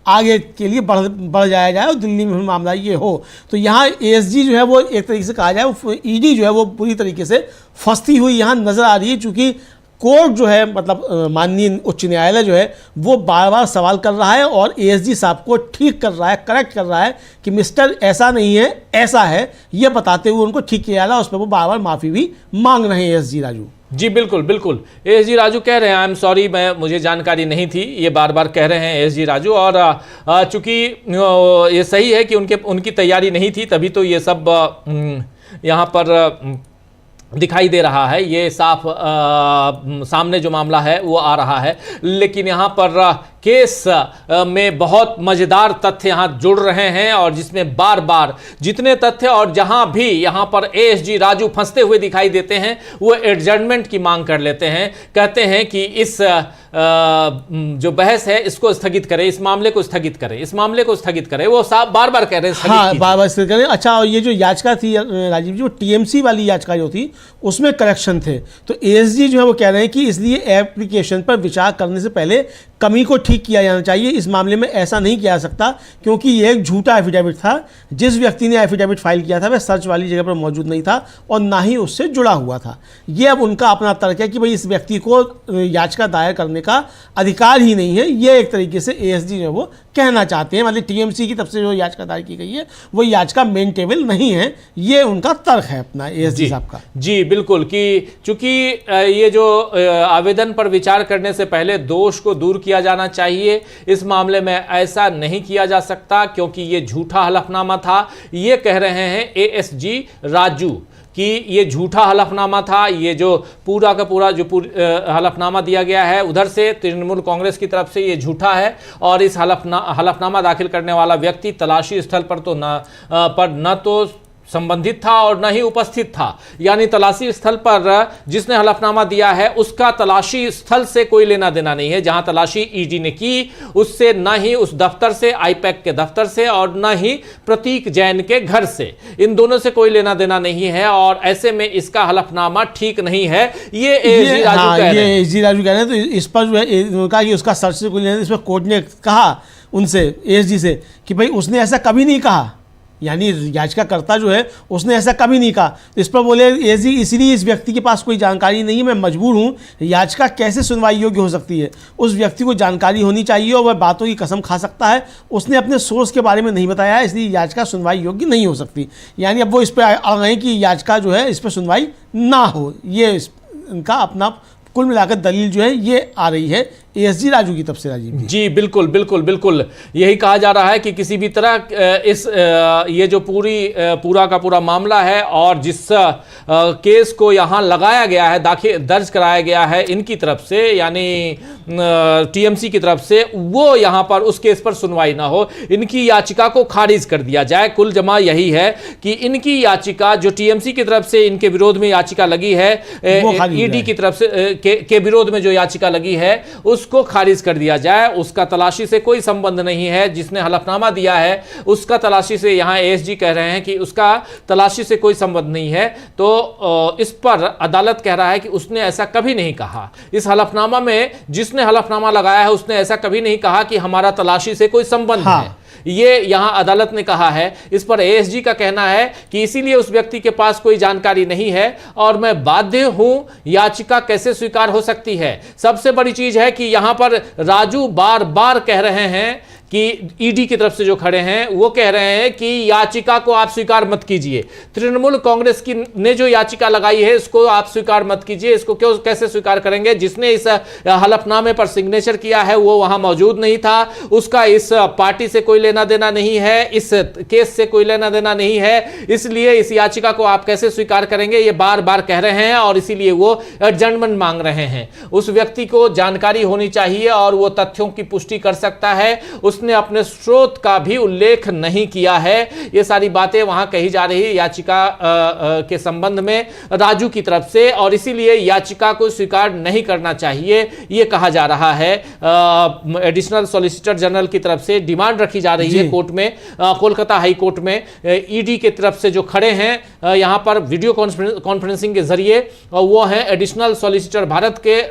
आगे के लिए बढ़ जाया जाए और दिल्ली में मामला ये हो। तो यहाँ एएसजी जो है वो एक तरीके से कहा जाए, ईडी जो है वो पूरी तरीके से फंसती हुई यहाँ नज़र आ रही है, चूँकि कोर्ट जो है मतलब माननीय उच्च न्यायालय जो है वो बार बार सवाल कर रहा है और एएसजी साहब को ठीक कर रहा है, करेक्ट कर रहा है कि मिस्टर ऐसा नहीं है ऐसा है, ये बताते हुए उनको ठीक किया जा रहा है। उस पर वो बार बार माफ़ी भी मांग रहे हैं एएसजी राजू। जी बिल्कुल बिल्कुल। एएसजी राजू कह रहे हैं आई एम सॉरी, मुझे जानकारी नहीं थी, ये बार बार कह रहे हैं एएसजी राजू। और चूंकि ये सही है कि उनकी तैयारी नहीं थी, तभी तो ये सब यहाँ पर दिखाई दे रहा है, ये साफ सामने जो मामला है वो आ रहा है। लेकिन यहाँ पर केस में बहुत मज़ेदार तथ्य यहाँ जुड़ रहे हैं और जिसमें बार बार जितने तथ्य और जहाँ भी यहाँ पर एएसजी राजू फंसते हुए दिखाई देते हैं वो एडजर्नमेंट की मांग कर लेते हैं, कहते हैं कि इस जो बहस है इसको स्थगित करें, इस मामले को स्थगित करें, इस मामले को स्थगित करें। वो साहब बार बार कह रहे हैं हाँ, बार बार स्थगित करें। अच्छा, और ये जो याचिका थी राजीव जी, वो टीएमसी वाली याचिका जो थी उसमें करेक्शन थे, तो एएसजी जो है वो कह रहे हैं कि इसलिए एप्लीकेशन पर विचार करने से पहले कमी को ठीक किया जाना चाहिए। इस मामले में ऐसा नहीं किया जा सकता क्योंकि ये एक झूठा एफिडेविट था। जिस व्यक्ति ने एफिडेविट फाइल किया था वह सर्च वाली जगह पर मौजूद नहीं था और ना ही उससे जुड़ा हुआ था। ये अब उनका अपना तर्क है कि भाई इस व्यक्ति को याचिका दायर करने का अधिकार ही नहीं है। ये एक तरीके से एएसजी जो वो कहना चाहते हैं, मतलब टीएमसी की तरफ से जो याचिका दायर की गई है वो याचिका मेंटेबल नहीं है, ये उनका तर्क है अपना एएसजी साहब का। जी बिल्कुल, कि चूंकि ये जो आवेदन पर विचार करने से पहले दोष को दूर किया जाना चाहिए, इस मामले में ऐसा नहीं किया जा सकता क्योंकि ये झूठा हलफनामा था। ये कह रहे हैं एएसजी राजू कि ये झूठा हलफनामा था, ये जो पूरा का पूरा जो हलफनामा दिया गया है उधर से तृणमूल कांग्रेस की तरफ से ये झूठा है और इस हलफनामा दाखिल करने वाला व्यक्ति तलाशी स्थल पर तो न तो संबंधित था और न ही उपस्थित था। यानी तलाशी स्थल पर जिसने हलफनामा दिया है उसका तलाशी स्थल से कोई लेना देना नहीं है। जहां तलाशी ईडी ने की उससे न ही उस दफ्तर से, आईपैक के दफ्तर से, और न ही प्रतीक जैन के घर से, इन दोनों से कोई लेना देना नहीं है। और ऐसे में इसका हलफनामा ठीक नहीं है, ये एजी राजू कह रहे हैं। एजी राजू कह रहे हैं। तो इस पर जो है कहा कि उसका सर्च से कोई लेना, इस पर कोर्ट ने कहा उनसे, एएसजी से, कि भाई उसने ऐसा कभी नहीं कहा, यानी याचिकाकर्ता जो है उसने ऐसा कभी नहीं कहा। तो इस पर बोले एजी, इसलिए इस व्यक्ति के पास कोई जानकारी नहीं है, मैं मजबूर हूँ, याचिका कैसे सुनवाई योग्य हो सकती है, उस व्यक्ति को जानकारी होनी चाहिए और वह बातों की कसम खा सकता है, उसने अपने सोर्स के बारे में नहीं बताया है, इसलिए याचिका सुनवाई योग्य नहीं हो सकती। यानी अब वो इस पर अड़ गए कि याचिका जो है इस पर सुनवाई ना हो। ये इनका अपना कुल मिलाकर दलील जो है ये आ रही है एएसजी राजू की तरफ से। राजीव जी बिल्कुल बिल्कुल बिल्कुल, यही कहा जा रहा है कि किसी भी तरह इस ये जो पूरा का पूरा मामला है और जिस केस को यहाँ लगाया गया है, दर्ज कराया गया है इनकी तरफ से, यानी टीएमसी की तरफ से, वो यहाँ पर उस केस पर सुनवाई ना हो, इनकी याचिका को खारिज कर दिया जाए। कुल जमा यही है कि इनकी याचिका जो टीएमसी की तरफ से इनके विरोध में याचिका लगी है, ईडी की तरफ से के विरोध में जो याचिका लगी है उसको खारिज कर दिया जाए। उसका तलाशी से कोई संबंध नहीं है, जिसने हलफनामा दिया है उसका तलाशी से, यहां एएसजी कह रहे हैं कि उसका तलाशी से कोई संबंध नहीं है। तो इस पर अदालत कह रहा है कि उसने ऐसा कभी नहीं कहा। इस हलफनामा में जिसने हलफनामा लगाया है उसने ऐसा कभी नहीं कहा कि हमारा तलाशी से कोई संबंध है, ये यहां अदालत ने कहा है। इस पर एएसजी का कहना है कि इसीलिए उस व्यक्ति के पास कोई जानकारी नहीं है और मैं बाध्य हूं, याचिका कैसे स्वीकार हो सकती है। सबसे बड़ी चीज है कि यहां पर राजू बार बार कह रहे हैं कि ईडी की तरफ से जो खड़े हैं वो कह रहे हैं कि याचिका को आप स्वीकार मत कीजिए, तृणमूल कांग्रेस की ने जो याचिका लगाई है इसको आप स्वीकार मत कीजिए। इसको कैसे स्वीकार करेंगे? जिसने इस हलफनामे पर सिग्नेचर किया है वो वहां मौजूद नहीं था, उसका इस पार्टी से कोई लेना देना नहीं है, इस केस से कोई लेना देना नहीं है, इसलिए इस याचिका को आप कैसे स्वीकार करेंगे, ये बार बार कह रहे हैं और इसीलिए वो एडजर्नमेंट मांग रहे हैं। उस व्यक्ति को जानकारी होनी चाहिए और वो तथ्यों की पुष्टि कर सकता है, उसने अपने स्रोत का भी उल्लेख नहीं किया है। ये सारी बातें वहां कही जा रही है याचिका के संबंध में राजू की तरफ से, और इसीलिए याचिका को स्वीकार नहीं करना चाहिए, ये कहा जा रहा है। एडिशनल सॉलिसिटर जनरल की तरफ से डिमांड रखी जा रही है कोर्ट में, कोलकाता हाई कोर्ट में। ईडी की तरफ से जो खड़े हैं यहां पर वीडियो कॉन्फ्रेंसिंग के जरिए, वो हैं एडिशनल सॉलिसिटर भारत के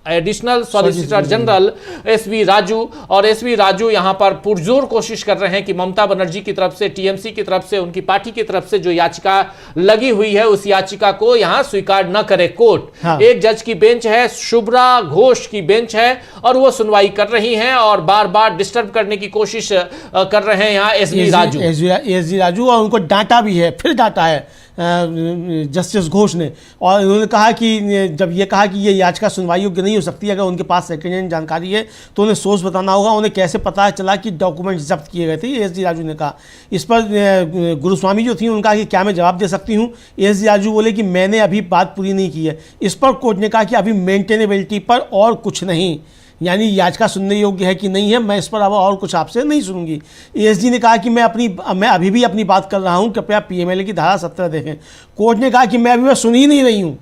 additional solicitor general SV Raju. और एसवी राजू यहां पर पुरजोर कोशिश कर रहे हैं कि ममता बनर्जी की तरफ से, टीएमसी की तरफ से, उनकी पार्टी की तरफ से जो याचिका लगी हुई है उस याचिका को यहां स्वीकार न करे कोर्ट। एक जज की बेंच है, शुभ्रा घोष की बेंच है, और वो सुनवाई कर रही हैं और बार बार डिस्टर्ब करने की कोशिश कर रहे हैं यहां एसवी राजू। और उनको डांटा भी है, फिर डांटा है जस्टिस घोष ने, और उन्होंने कहा कि जब ये कहा कि ये याचिका सुनवाई योग्य नहीं हो सकती, अगर उनके पास सेकेंड हैंड जानकारी है तो उन्हें सोर्स बताना होगा, उन्हें कैसे पता चला कि डॉक्यूमेंट्स जब्त किए गए थे, एएसजी राजू ने कहा। इस पर गुरुस्वामी जो थी उन्होंने कहा कि क्या मैं जवाब दे सकती हूँ? एएसजी राजू बोले कि मैंने अभी बात पूरी नहीं की है। इस पर कोर्ट ने कहा कि अभी मेंटेनेबिलिटी पर और कुछ नहीं, यानी याचिका सुनने योग्य है कि नहीं है, मैं इस पर अब और कुछ आपसे नहीं सुनूंगी। एएसजी ने कहा कि मैं अभी भी अपनी बात कर रहा हूं, कृपया पीएमएलए की धारा 17 देखें। कोर्ट ने कहा कि मैं अभी सुन ही नहीं रही हूं,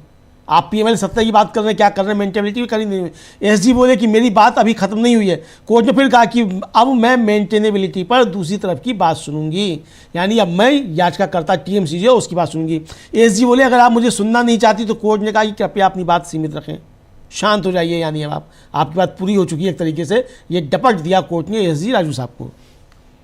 आप पीएमएलए 17 की बात कर रहे हैं, क्या कर रहे हैं, मेंटेनेबिलिटी भी करी नहीं। एएसजी बोले कि मेरी बात अभी खत्म नहीं हुई है। कोर्ट ने फिर कहा कि अब मैं मेंटेनेबिलिटी पर दूसरी तरफ की बात सुनूंगी, यानी अब मैं याचिकाकर्ता टीएमसी जो उसकी बात सुनूंगी। एएसजी बोले अगर आप मुझे सुनना नहीं चाहती तो कोर्ट ने कहा कि कृपया अपनी बात सीमित रखें, शांत हो जाइए, यानी अब आपकी बात पूरी हो चुकी है एक तरीके से। ये डपट दिया कोर्ट ने एएसजी राजू साहब को।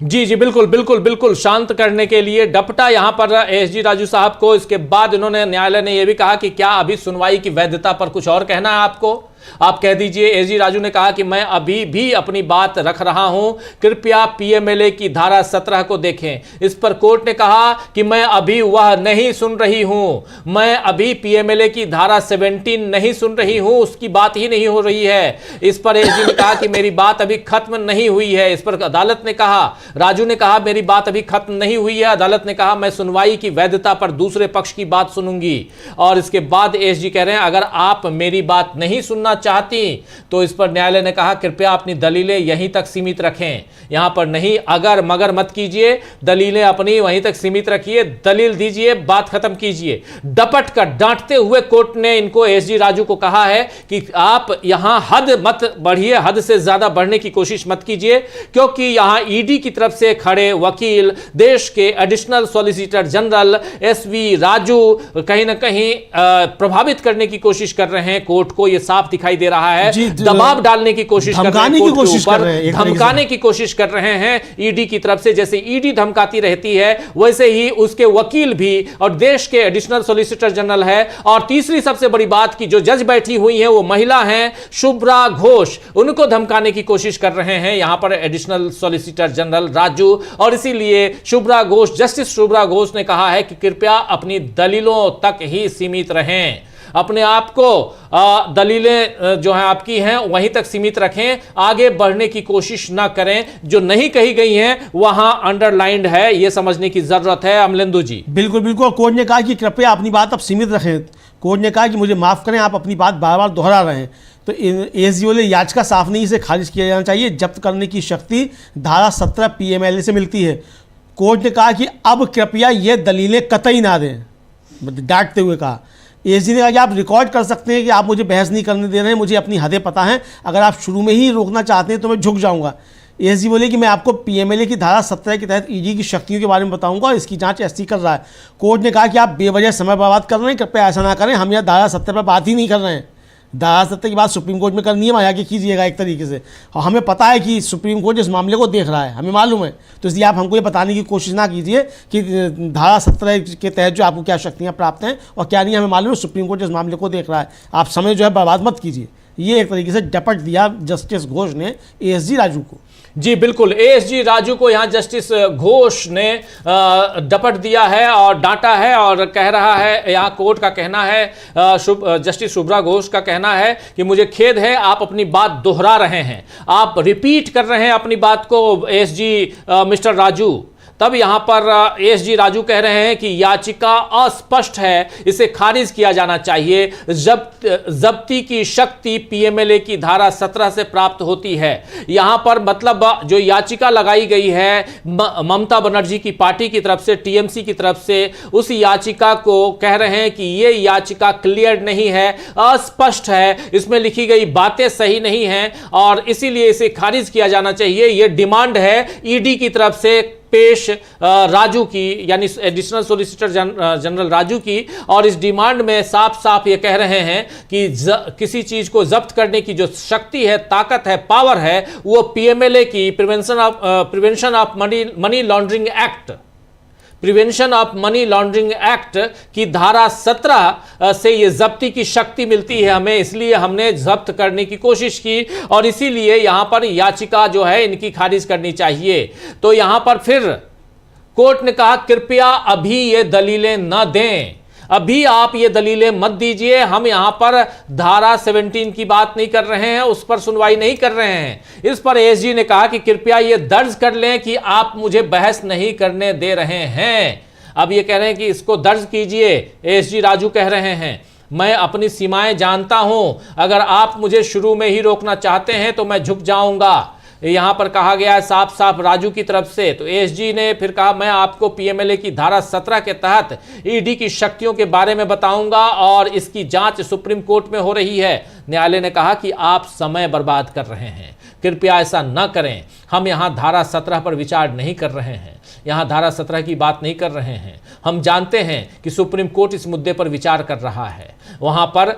जी जी बिल्कुल बिल्कुल बिल्कुल, शांत करने के लिए डपटा यहां पर एएसजी राजू साहब को। इसके बाद इन्होंने, न्यायालय ने यह भी कहा कि क्या अभी सुनवाई की वैधता पर कुछ और कहना है आपको, आप कह दीजिए। एएसजी राजू ने कहा कि मैं अभी भी अपनी बात रख रहा हूं, कृपया पीएमएलए की धारा 17 को देखें। इस पर कोर्ट ने कहा कि मैं अभी वह नहीं सुन रही हूं, मैं अभी पीएमएलए की धारा 17 नहीं सुन रही हूं, उसकी बात ही नहीं हो रही है। इस पर एएसजी ने कहा कि मेरी बात अभी खत्म नहीं हुई है। इस पर अदालत ने कहा, राजू ने कहा मेरी बात अभी खत्म नहीं हुई है। अदालत ने कहा मैं सुनवाई की वैधता पर दूसरे पक्ष की बात सुनूंगी। और इसके बाद एएसजी कह रहे हैं अगर आप मेरी बात नहीं सुनना चाहती तो इस पर न्यायालय ने कहा कृपया अपनी दलीलें यहीं तक सीमित रखें, यहां पर नहीं अगर मगर मत कीजिए, दलीलें अपनी वहीं तक सीमित रखिए, दलील दीजिए, बात खत्म कीजिए। डपट कर डांटते हुए कोर्ट ने इनको एसजी राजू को कहा है कि आप यहां हद मत बढ़िए, हद से ज्यादा बढ़ने की कोशिश मत कीजिए, क्योंकि यहां ईडी की तरफ से खड़े वकील देश के additional solicitor general SV Raju कहीं ना कहीं प्रभावित करने की कोशिश कर रहे हैं कोर्ट को, यह साफ दिखाई दे रहा है। दबाव डालने की कोशिश कर रहे हैं, धमकाने की कोशिश कर रहे हैं ईडी की तरफ से। जैसे ईडी धमकाती रहती है वैसे ही उसके वकील भी, और देश के एडिशनल सॉलिसिटर जनरल है। और तीसरी सबसे बड़ी बात की जो जज बैठी हुई है वो महिला हैं शुभ्रा घोष, उनको धमकाने की कोशिश कर रहे हैं यहां पर एडिशनल सॉलिसिटर जनरल राजू। और इसीलिए शुभ्रा घोष, जस्टिस शुभ्रा घोष ने कहा है कि कृपया अपनी दलीलों तक ही सीमित रहें, अपने आप को दलीलें जो है आपकी हैं वहीं तक सीमित रखें, आगे बढ़ने की कोशिश ना करें। जो नहीं कही गई हैं वहां अंडरलाइंड है, यह समझने की जरूरत है। अमलेंदु जी बिल्कुल बिल्कुल, कोर्ट ने कहा कि कृपया अपनी बात आप सीमित रखें। कोर्ट ने कहा कि मुझे माफ करें, आप अपनी बात बार बार दोहरा रहे हैं। तो एसजी वाले याचिका साफ नहीं, इसे खारिज किया जाना चाहिए। जब्त करने की शक्ति धारा 17 पीएमएलए से मिलती है। कोर्ट ने कहा कि अब कृपया ये दलीलें कतई ना दें, डांटते हुए कहा। एसजी ने कहा कि आप रिकॉर्ड कर सकते हैं कि आप मुझे बहस नहीं करने दे रहे हैं, मुझे अपनी हदें पता हैं, अगर आप शुरू में ही रोकना चाहते हैं तो मैं झुक जाऊंगा। एसजी बोले कि मैं आपको पीएमएलए की धारा 17 के तहत ईडी की शक्तियों के बारे में बताऊंगा और इसकी जांच एसटी कर रहा है। कोर्ट ने कहा कि आप बेवजह समय बर्बाद कर रहे हैं, कृपया ऐसा ना करें, हम यह धारा 17 पर बात ही नहीं कर रहे हैं। धारा 17 की बात सुप्रीम कोर्ट में करनी है, वहाँ आगे कीजिएगा एक तरीके से। और हमें पता है कि सुप्रीम कोर्ट इस मामले को देख रहा है, हमें मालूम है। तो इसलिए आप हमको ये बताने की कोशिश ना कीजिए कि धारा 17 के तहत जो आपको क्या शक्तियाँ प्राप्त हैं और क्या नहीं, हमें मालूम है सुप्रीम कोर्ट इस मामले को देख रहा है। आप समय जो है बर्बाद मत कीजिए। ये एक तरीके से डपट दिया जस्टिस घोष ने एसजी राजू को। जी बिल्कुल, एसजी राजू को यहां जस्टिस घोष ने डपट दिया है और डांटा है और कह रहा है, यहां कोर्ट का कहना है, जस्टिस शुभ्रा घोष का कहना है कि मुझे खेद है, आप अपनी बात दोहरा रहे हैं, आप रिपीट कर रहे हैं अपनी बात को एसजी मिस्टर राजू। तब यहां पर एसजी राजू कह रहे हैं कि याचिका अस्पष्ट है, इसे खारिज किया जाना चाहिए। जब्ती की शक्ति पीएमएलए की धारा 17 से प्राप्त होती है। यहां पर मतलब जो याचिका लगाई गई है ममता बनर्जी की पार्टी की तरफ से, टीएमसी की तरफ से, उस याचिका को कह रहे हैं कि यह याचिका क्लियर नहीं है, अस्पष्ट है, इसमें लिखी गई बातें सही नहीं हैं और इसीलिए इसे खारिज किया जाना चाहिए। यह डिमांड है ईडी की तरफ से पेश राजू की, यानी एडिशनल सॉलिसिटर जनरल राजू की। और इस डिमांड में साफ साफ ये कह रहे हैं कि किसी चीज को जब्त करने की जो शक्ति है, ताकत है, पावर है, वो पीएमएलए की prevention of money laundering act, prevention of money laundering act की धारा 17 से ये जब्ती की शक्ति मिलती है हमें, इसलिए हमने जब्त करने की कोशिश की और इसीलिए यहां पर याचिका जो है इनकी खारिज करनी चाहिए। तो यहां पर फिर कोर्ट ने कहा कृपया अभी ये दलीलें न दें, अभी आप ये दलीलें मत दीजिए, हम यहां पर धारा 17 की बात नहीं कर रहे हैं, उस पर सुनवाई नहीं कर रहे हैं। इस पर एसजी ने कहा कि कृपया ये दर्ज कर लें कि आप मुझे बहस नहीं करने दे रहे हैं। अब ये कह रहे हैं कि इसको दर्ज कीजिए, एसजी राजू कह रहे हैं मैं अपनी सीमाएं जानता हूं, अगर आप मुझे शुरू में ही रोकना चाहते हैं तो मैं झुक जाऊंगा। यहां पर कहा गया है साफ साफ राजू की तरफ से। तो एसजी ने फिर कहा मैं आपको पीएमएलए की धारा 17 के तहत ईडी की शक्तियों के बारे में बताऊंगा और इसकी जांच सुप्रीम कोर्ट में हो रही है। न्यायालय ने कहा कि आप समय बर्बाद कर रहे हैं, कृपया ऐसा न करें, हम यहां धारा 17 पर विचार नहीं कर रहे हैं, यहां धारा 17 की बात नहीं कर रहे हैं। हम जानते हैं कि सुप्रीम कोर्ट इस मुद्दे पर विचार कर रहा है। वहां पर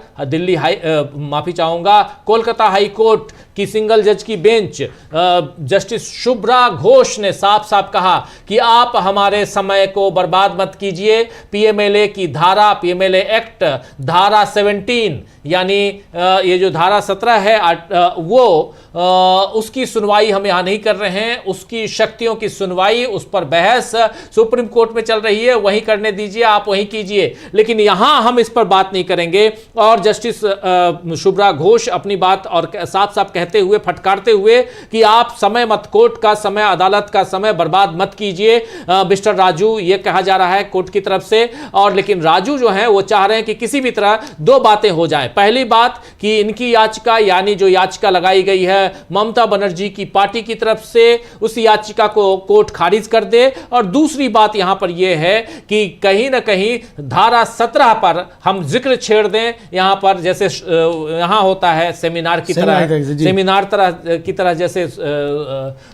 कोलकाता हाई कोर्ट की सिंगल जज की बेंच जस्टिस शुभ्रा घोष ने साफ साफ कहा कि आप हमारे समय को बर्बाद मत कीजिए। पीएमएलए की धारा, पीएमएलए एक्ट धारा 17 यानी ये जो धारा 17 है वो उसकी सुनवाई हम यहां नहीं कर रहे हैं, उसकी शक्तियों की सुनवाई, उस पर बहस सुप्रीम कोर्ट में चल रही है, वहीं करने दीजिए, आप वहीं कीजिए, लेकिन यहां हम इस पर बात नहीं करें। करेंगे। और जस्टिस शुभ्रा घोष अपनी बात और साफ साफ कहते हुए, फटकारते हुए कि आप समय मत, कोर्ट का समय, अदालत का समय बर्बाद मत कीजिए मिस्टर राजू, ये कहा जा रहा है कोर्ट की तरफ से। और लेकिन राजू जो है वो चाह रहे हैं कि किसी भी तरह दो बातें हो जाएं। पहली बात कि इनकी याचिका, यानी जो याचिका लगाई गई है ममता बनर्जी की पार्टी की तरफ से, उस याचिका को कोर्ट खारिज कर दे। और दूसरी बात यहां पर यह है कि कहीं ना कहीं धारा 17 पर हम जिक्र छेड़ दें, यहां पर जैसे यहां होता है सेमिनार की तरह, सेमिनार की तरह जैसे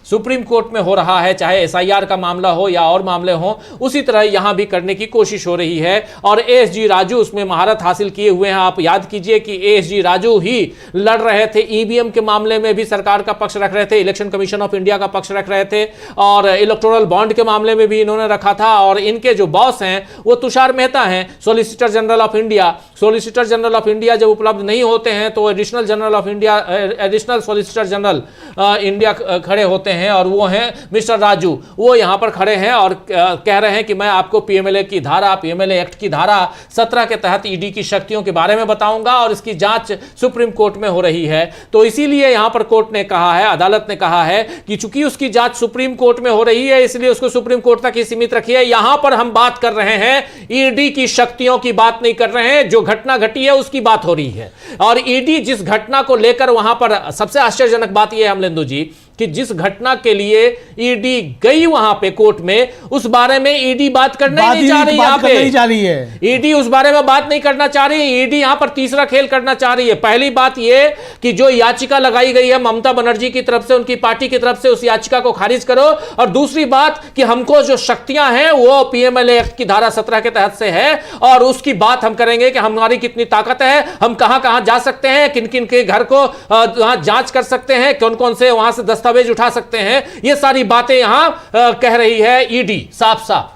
सुप्रीम कोर्ट में हो रहा है, चाहे एसआईआर का मामला हो या और मामले हो, उसी तरह यहां भी करने की कोशिश हो रही है। और एएसजी राजू उसमें महारत हासिल किए हुए हैं। आप याद कीजिए कि एएसजी राजू ही लड़ रहे थे, ईवीएम के मामले में भी सरकार का पक्ष रख रहे थे, इलेक्शन कमीशन ऑफ इंडिया का पक्ष रख रहे थे, और इलेक्टोरल बॉन्ड के मामले में भी इन्होंने रखा था। और इनके जो बॉस हैं वो तुषार मेहता हैं, solicitor general of India. Solicitor general of India जब उपलब्ध नहीं होते हैं तो additional general of India, additional solicitor general India खड़े होते हैं, और वो हैं मिस्टर राजू। वो यहां पर खड़े हैं और कह रहे हैं कि मैं आपको पीएमएलए की धारा, पीएमएलए एक्ट की धारा 17 के तहत ईडी की शक्तियों के बारे में बताऊंगा, और इसकी जांच सुप्रीम कोर्ट में हो रही है। तो इसीलिए यहां पर कोर्ट ने कहा है, अदालत ने कहा है कि चूंकि उसकी जांच सुप्रीम कोर्ट में हो रही है, इसलिए उसको सुप्रीम कोर्ट तक ही सीमित रखिए। यहां पर हम बात कर रहे हैं ईडी की शक्तियों की बात नहीं कर रहे हैं, जो घटना घटी है उसकी बात हो रही है। और ईडी जिस घटना को लेकर, वहां पर सबसे आश्चर्यजनक बात यह है अमलेंदु जी कि जिस घटना के लिए ईडी गई वहां पे कोर्ट में, उस बारे में ईडी बात करना ही नहीं चाह रही। यहां पे ईडी उस बारे में बात नहीं करना चाह रही है। ईडी यहां पर तीसरा खेल करना चाह रही है। पहली बात यह कि जो याचिका लगाई गई है ममता बनर्जी की तरफ से, उनकी पार्टी की तरफ से, उस याचिका को खारिज करो। और दूसरी बात कि हमको जो शक्तियां हैं वो पीएमएलए एक्ट की धारा 17 के तहत से है, और उसकी बात हम करेंगे कि हमारी कितनी ताकत है, हम कहां कहां जा सकते हैं, किन किन के घर को वहां जांच कर सकते हैं, कौन कौन से वहां से दस्तावेज उठा सकते हैं। ये सारी बातें यहां कह रही है ईडी साफ साफ।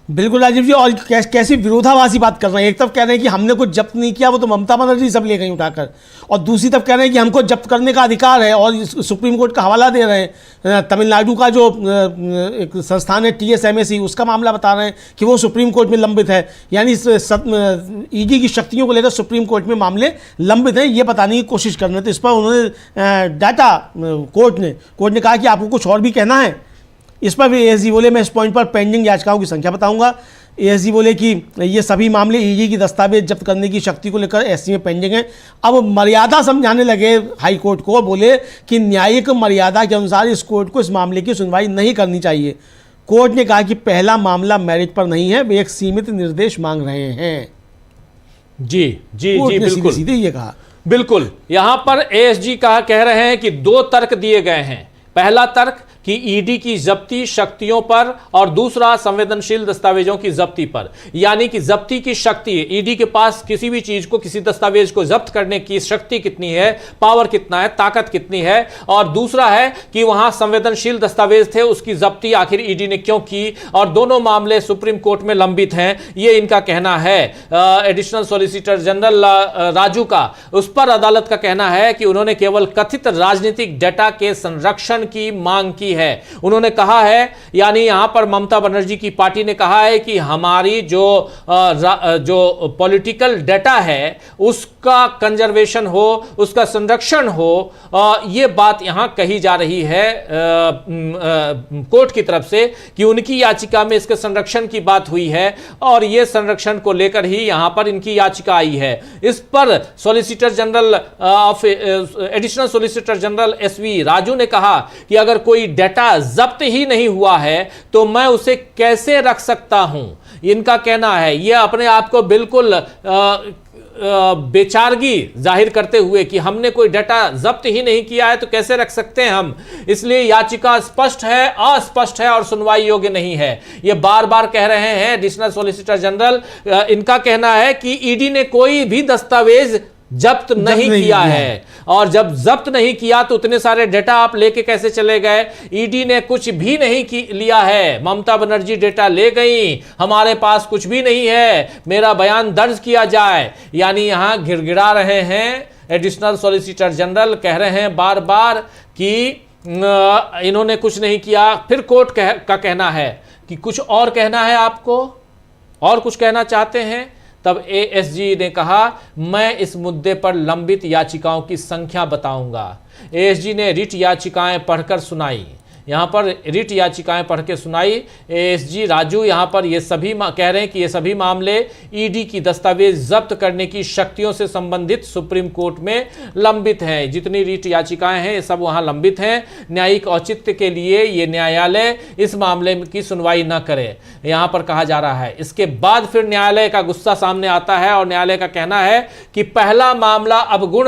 बिल्कुल राजीव जी, और कैसी विरोधाभासी बात कर रहे हैं। एक तरफ कह रहे हैं कि हमने कुछ जब्त नहीं किया, वो तो ममता बनर्जी सब ले गई उठाकर, और दूसरी तरफ कह रहे हैं कि हमको जब्त करने का अधिकार है, और सुप्रीम कोर्ट का हवाला दे रहे हैं। तमिलनाडु का जो एक संस्थान है TSMAC, उसका मामला बता रहे हैं कि वो सुप्रीम कोर्ट में लंबित है। यानी ईडी की शक्तियों को लेकर सुप्रीम कोर्ट में मामले लंबित हैं, ये बताने की कोशिश कर रहे थे। इस पर उन्होंने डाटा, कोर्ट ने कहा कि आपको कुछ और भी कहना है। इस पर भी एएसजी बोले मैं इस पॉइंट पर पेंडिंग याचिकाओं की संख्या बताऊंगा। एएसजी बोले कि ये सभी मामले ईडी की दस्तावेज जब्त करने की शक्ति को लेकर एससी में पेंडिंग है। अब मर्यादा समझाने लगे हाई कोर्ट को, बोले कि न्यायिक मर्यादा के अनुसार इस कोर्ट को इस मामले की सुनवाई नहीं करनी चाहिए। कोर्ट ने कहा कि पहला मामला मेरिट पर नहीं है, वे एक सीमित निर्देश मांग रहे हैं। जी जी जी, बिल्कुल सीधे ये कहा। बिल्कुल, यहां पर एएसजी कह रहे हैं कि दो तर्क दिए गए हैं। पहला तर्क कि ईडी की जब्ती शक्तियों पर, और दूसरा संवेदनशील दस्तावेजों की जब्ती पर। यानी कि जब्ती की शक्ति, ईडी के पास किसी भी चीज को, किसी दस्तावेज को जब्त करने की शक्ति कितनी है, पावर कितना है, ताकत कितनी है। और दूसरा है कि वहां संवेदनशील दस्तावेज थे, उसकी जब्ती आखिर ईडी ने क्यों की। और दोनों मामले सुप्रीम कोर्ट में लंबित हैं, ये इनका कहना है। एडिशनल सॉलिसिटर जनरल राजू का, उस पर अदालत का कहना है कि उन्होंने केवल कथित राजनीतिक डेटा के संरक्षण की मांग की है। उन्होंने कहा है, यानी यहां पर ममता बनर्जी की पार्टी ने कहा है कि हमारी जो पॉलिटिककल डेटा है उसका कंजर्वेशन हो, उसका संरक्षण हो, यह बात यहां कही जा रही है कोर्ट की तरफ से कि उनकी याचिका में इसके संरक्षण की बात हुई है, और यह संरक्षण को लेकर ही यहां पर इनकी याचिका आई है। इस पर solicitor general of additional solicitor general SV Raju ने कहा कि अगर कोई डेटा जब्त ही नहीं हुआ है तो मैं उसे कैसे रख सकता हूं, इनका कहना है। यह अपने आप को बिल्कुल बेचारगी जाहिर करते हुए कि हमने कोई डाटा जब्त ही नहीं किया है तो कैसे रख सकते हैं हम, इसलिए याचिका स्पष्ट है, अस्पष्ट है और सुनवाई योग्य नहीं है। ये बार बार कह रहे हैं एडिशनल सॉलिसिटर जनरल। इनका कहना है कि ईडी ने कोई भी दस्तावेज जब्त नहीं किया है, और जब जब्त नहीं किया तो उतने सारे डेटा आप लेके कैसे चले गए। ईडी ने कुछ भी नहीं लिया है, ममता बनर्जी डेटा ले गई, हमारे पास कुछ भी नहीं है, मेरा बयान दर्ज किया जाए। यानी यहां गिड़गिड़ा रहे हैं एडिशनल सॉलिसिटर जनरल, कह रहे हैं बार बार कि इन्होंने कुछ नहीं किया। फिर कोर्ट का कहना है कि कुछ और कहना है आपको, और कुछ कहना चाहते हैं तब एएसजी ने कहा, मैं इस मुद्दे पर लंबित याचिकाओं की संख्या बताऊंगा। एएसजी ने रिट याचिकाएं पढ़कर सुनाई। यहाँ पर रिट याचिकाएं पढ़ के सुनाई एएसजी राजू। यहाँ पर ये सभी कह रहे हैं कि ये सभी मामले ईडी की दस्तावेज जब्त करने की शक्तियों से संबंधित सुप्रीम कोर्ट में लंबित हैं। जितनी रिट याचिकाएं हैं ये सब वहाँ लंबित हैं। न्यायिक औचित्य के लिए ये न्यायालय इस मामले की सुनवाई न करे, यहाँ पर कहा जा रहा है। इसके बाद फिर न्यायालय का गुस्सा सामने आता है और न्यायालय का कहना है कि पहला मामला अब गुण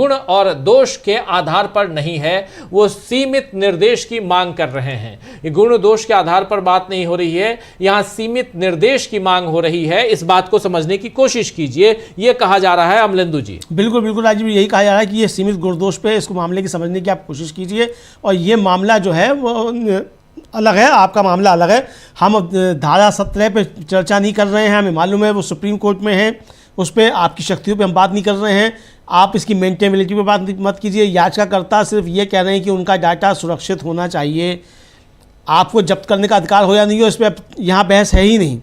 और दोष के आधार पर नहीं है, वो सीमित निर्देश की मांग कर रहे हैं। ये गुण दोष के आधार पर बात नहीं हो रही है, यहां सीमित निर्देश की मांग हो रही है। इस बात को समझने की कोशिश कीजिए, यह कहा जा रहा है अमलेंदु जी। बिल्कुल बिल्कुल राजीव, यही कहा जा रहा है कि ये सीमित गुण दोष पे इसको मामले की समझने की आप कोशिश कीजिए। और ये मामला जो है वो अलग है, आपका मामला अलग है। हम धारा 17 पे चर्चा नहीं कर रहे हैं, हमें मालूम है वो सुप्रीम कोर्ट में है, उस पर आपकी शक्तियों पे हम बात नहीं कर रहे हैं। आप इसकी मेंटेनेबिलिटी पे बात मत कीजिए। याचिकाकर्ता सिर्फ ये कह रहे हैं कि उनका डाटा सुरक्षित होना चाहिए, आपको जब्त करने का अधिकार हो या नहीं हो, इस पर यहाँ बहस है ही नहीं।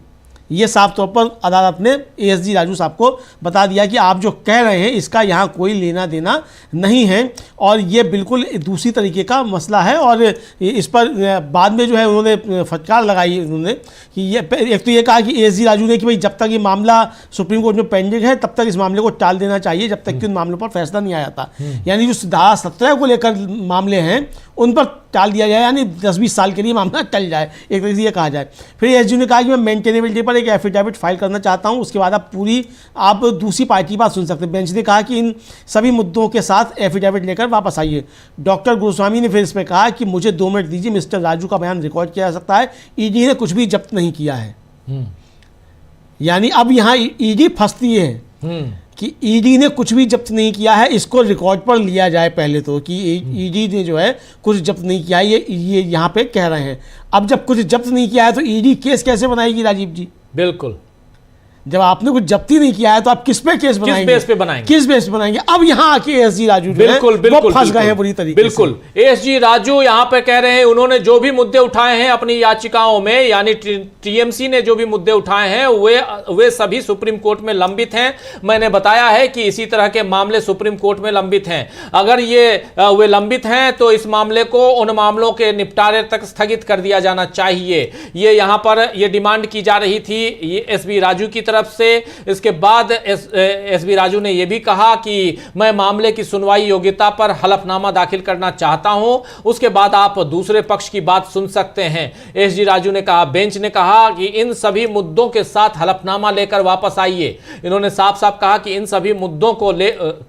ये साफ तौर पर अदालत ने एएसजी राजू साहब को बता दिया कि आप जो कह रहे हैं इसका यहाँ कोई लेना देना नहीं है, और ये बिल्कुल दूसरी तरीके का मसला है। और इस पर बाद में जो है उन्होंने फटकार लगाई उन्होंने कि ये एक तो ये कहा कि एएसजी राजू ने कि भाई जब तक ये मामला सुप्रीम कोर्ट में पेंडिंग है तब तक इस मामले को टाल देना चाहिए जब तक कि उन मामलों पर फैसला नहीं आया था। यानी जो धारा 17 को लेकर मामले हैं उन पर टाल दिया जाए, यानी 10-20 साल के लिए मामला टल जाए, एक तरीके से ये कहा जाए। फिर एएसजी ने कहा कि मैं मेंटेनेबिलिटी पर एक एफिडेविट फाइल करना चाहता हूं, उसके बाद आप दूसरी पार्टी की बात सुन सकते हैं। बेंच ने कहा कि इन सभी मुद्दों के साथ एफिडेविट लेकर वापस आइए। डॉक्टर गुरुस्वामी ने फिर इस पर कहा कि मुझे 2 मिनट दीजिए, मिस्टर राजू का बयान रिकॉर्ड किया जा सकता है, ईडी ने कुछ भी जब्त नहीं किया है। यानी अब यहाँ ईडी फंसती है कि ईडी ने कुछ भी जब्त नहीं किया है, इसको रिकॉर्ड पर लिया जाए पहले तो कि ईडी ने जो है कुछ जब्त नहीं किया है, ये यहाँ पे कह रहे हैं। अब जब कुछ जब्त नहीं किया है तो ईडी केस कैसे बनाएगी राजीव जी? बिल्कुल, जब आपने कुछ जब्ती नहीं किया है तो आप किस पे केस बनाएंगे? किस बेस पे बनाएंगे? किस बेस पे बनाएंगे? अब यहाँ आके एएसजी राजू बिल्कुल फंस गए हैं बुरी तरीके से। बिल्कुल, एएसजी राजू यहाँ पे कह रहे हैं उन्होंने जो भी मुद्दे उठाए हैं अपनी याचिकाओं में, यानी टीएमसी ने जो भी मुद्दे उठाए हैं वे सभी सुप्रीम कोर्ट में लंबित हैं। मैंने बताया है कि इसी तरह के मामले सुप्रीम कोर्ट में लंबित हैं। अगर वे लंबित हैं तो इस मामले को उन मामलों के निपटारे तक स्थगित कर दिया जाना चाहिए। ये यहाँ पर ये डिमांड की जा रही थी एसबी राजू की तरफ से। इसके बाद एसबी राजू ने यह भी कहा कि मैं मामले की सुनवाई योग्यता पर हलफनामा दाखिल करना चाहता हूं, उसके बाद आप दूसरे पक्ष की बात सुन सकते हैं। एसजी राजू ने कहा, बेंच ने कहा कि इन सभी मुद्दों के साथ हलफनामा लेकर वापस आइए। इन्होंने साफ साफ कहा कि इन सभी मुद्दों को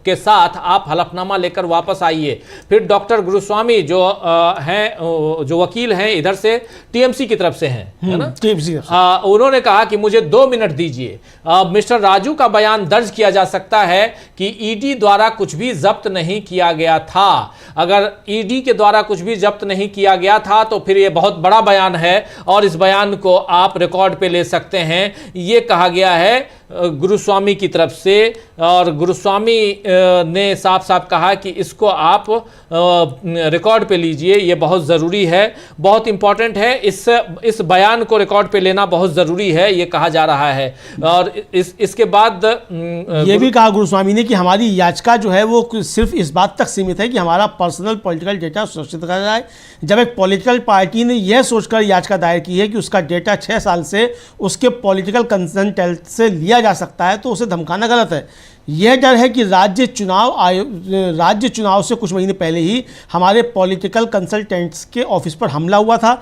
के साथ आप हलफनामा लेकर वापस आइए। फिर डॉक्टर गुरुस्वामी जो वकील हैं इधर से टीएमसी की तरफ से हैं, है ना, उन्होंने कहा कि मुझे 2 मिनट दीजिए। मिस्टर राजू का बयान दर्ज किया जा सकता है कि ईडी द्वारा कुछ भी जब्त नहीं किया गया था। अगर ईडी के द्वारा कुछ भी जब्त नहीं किया गया था तो फिर यह बहुत बड़ा बयान है और इस बयान को आप रिकॉर्ड पे ले सकते हैं, यह कहा गया है गुरुस्वामी की तरफ से। और गुरुस्वामी ने साफ साफ कहा कि इसको आप रिकॉर्ड पे लीजिए, ये बहुत ज़रूरी है, बहुत इंपॉर्टेंट है, इस बयान को रिकॉर्ड पे लेना बहुत ज़रूरी है, ये कहा जा रहा है। और इसके बाद ये भी कहा गुरुस्वामी ने कि हमारी याचिका जो है वो सिर्फ इस बात तक सीमित है कि हमारा पर्सनल पॉलिटिकल डेटा सुरक्षित करा जाए। जब एक पॉलिटिकल पार्टी ने यह सोचकर याचिका दायर की है कि उसका डेटा 6 साल से उसके पॉलिटिकल कंसल्टेंट से लिया जा सकता है तो उसे धमकाना गलत है। यह डर है कि राज्य चुनाव से कुछ महीने पहले ही हमारे पॉलिटिकल कंसल्टेंट्स के ऑफिस पर हमला हुआ था।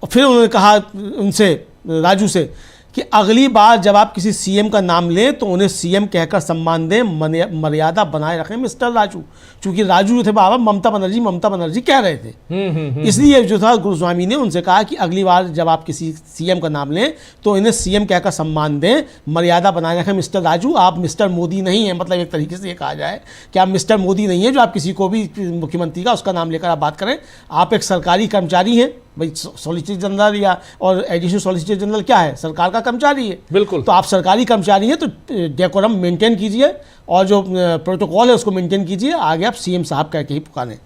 फिर उन्होंने कहा उनसे, राजू से, कि अगली बार जब आप किसी सीएम का नाम लें तो उन्हें सीएम कहकर सम्मान दें, मर्यादा बनाए रखें मिस्टर राजू। चूंकि राजू जो थे बाबा ममता बनर्जी कह रहे थे, इसलिए जो था गुरुस्वामी ने उनसे कहा कि अगली बार जब आप किसी सीएम का नाम लें तो इन्हें सीएम कहकर सम्मान दें, मर्यादा बनाए रखें मिस्टर राजू। आप मिस्टर मोदी नहीं हैं, मतलब एक तरीके से ये कहा जाए कि आप मिस्टर मोदी नहीं है जो आप किसी को भी मुख्यमंत्री का उसका नाम लेकर आप बात करें। आप एक सरकारी कर्मचारी हैं भाई, सॉलिसिटर जनरल या और एडिशनल सॉलिसिटर जनरल क्या है, सरकार का कर्मचारी है। बिल्कुल, तो आप सरकारी कर्मचारी हैं तो डेकोरम मेंटेन कीजिए और जो प्रोटोकॉल है उसको मेंटेन कीजिए, आगे आप सीएम साहब कह के ही पुकारें।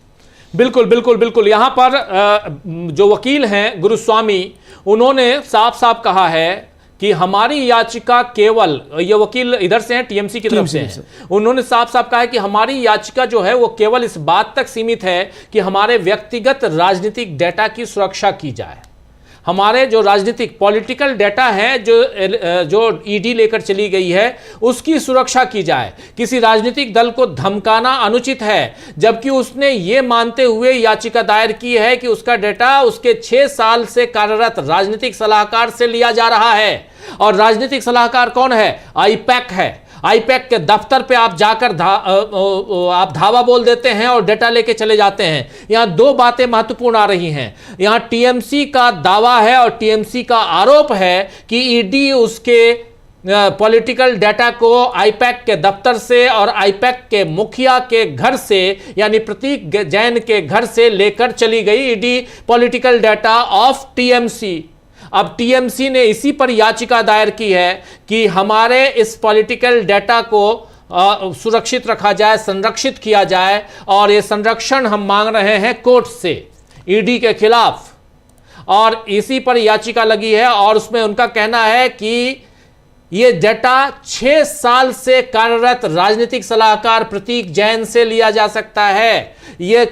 बिल्कुल बिल्कुल बिल्कुल। यहाँ पर जो वकील हैं गुरुस्वामी, उन्होंने साफ साफ कहा है कि हमारी याचिका केवल, ये वकील इधर से हैं, टीएमसी की तरफ से हैं, उन्होंने साफ साफ कहा है कि हमारी याचिका जो है वो केवल इस बात तक सीमित है कि हमारे व्यक्तिगत राजनीतिक डेटा की सुरक्षा की जाए। हमारे जो राजनीतिक पॉलिटिकल डेटा है जो ईडी लेकर चली गई है उसकी सुरक्षा की जाए। किसी राजनीतिक दल को धमकाना अनुचित है, जबकि उसने ये मानते हुए याचिका दायर की है कि उसका डेटा उसके 6 साल से कार्यरत राजनीतिक सलाहकार से लिया जा रहा है। और राजनीतिक सलाहकार कौन है? आईपैक है। आईपैक के दफ्तर पे आप जाकर आप धावा बोल देते हैं और डेटा लेके चले जाते हैं। यहां 2 बातें महत्वपूर्ण आ रही हैं। यहां टीएमसी का दावा है और टीएमसी का आरोप है कि ईडी उसके पॉलिटिकल डेटा को आईपैक के दफ्तर से और आईपैक के मुखिया के घर से यानी प्रतीक जैन के घर से लेकर चली गई ED political data of TMC. अब टीएमसी ने इसी पर याचिका दायर की है कि हमारे इस पॉलिटिकल डेटा को सुरक्षित रखा जाए, संरक्षित किया जाए, और ये संरक्षण हम मांग रहे हैं कोर्ट से ईडी के खिलाफ। और इसी पर याचिका लगी है और उसमें उनका कहना है कि ये डेटा 6 साल से कार्यरत राजनीतिक सलाहकार प्रतीक जैन से लिया जा सकता है। ये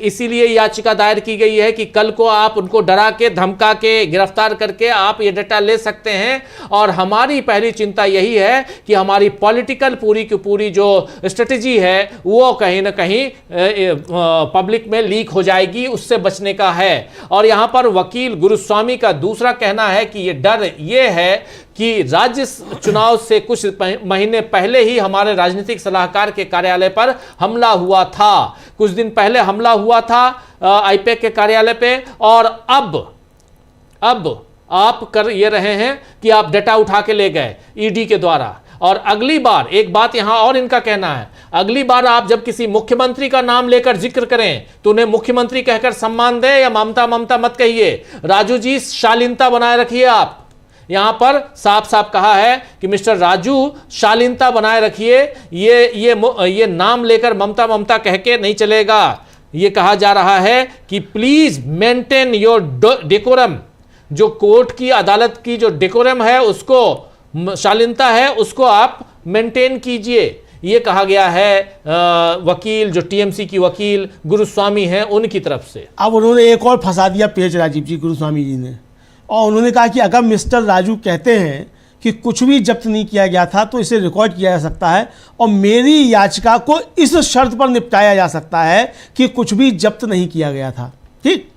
इसीलिए याचिका दायर की गई है कि कल को आप उनको डरा के, धमका के, गिरफ्तार करके आप ये डेटा ले सकते हैं। और हमारी पहली चिंता यही है कि हमारी पॉलिटिकल पूरी की पूरी जो स्ट्रेटेजी है वो कहीं ना कहीं पब्लिक में लीक हो जाएगी, उससे बचने का है। और यहां पर वकील गुरुस्वामी का दूसरा कहना है कि ये डर ये है कि राज्य चुनाव से कुछ महीने पहले ही हमारे राजनीतिक सलाहकार के कार्यालय पर हमला हुआ था। कुछ दिन पहले हमला हुआ था आईपैक के कार्यालय पे, और अब आप कर ये रहे हैं कि आप डेटा उठा के ले गए ईडी के द्वारा। और अगली बार एक बात यहां और इनका कहना है, अगली बार आप जब किसी मुख्यमंत्री का नाम लेकर जिक्र करें तो उन्हें मुख्यमंत्री कहकर सम्मान दें या ममता ममता मत कहिए। राजू जी, शालीनता बनाए रखिए। आप यहां पर साफ साफ कहा है कि मिस्टर राजू शालीनता बनाए रखिए, ये नाम लेकर ममता ममता कह के नहीं चलेगा। ये कहा जा रहा है कि प्लीज मेंटेन योर डेकोरम। जो कोर्ट की, अदालत की जो डेकोरम है, उसको शालीनता है, उसको आप मेंटेन कीजिए। ये कहा गया है वकील, जो टीएमसी की वकील गुरुस्वामी हैं, उनकी तरफ से। अब उन्होंने एक और फंसा दिया पेच राजीव जी, गुरुस्वामी जी ने, और उन्होंने कहा कि अगर मिस्टर राजू कहते हैं कि कुछ भी जब्त नहीं किया गया था तो इसे रिकॉर्ड किया जा सकता है और मेरी याचिका को इस शर्त पर निपटाया जा सकता है कि कुछ भी जब्त नहीं किया गया था। ठीक,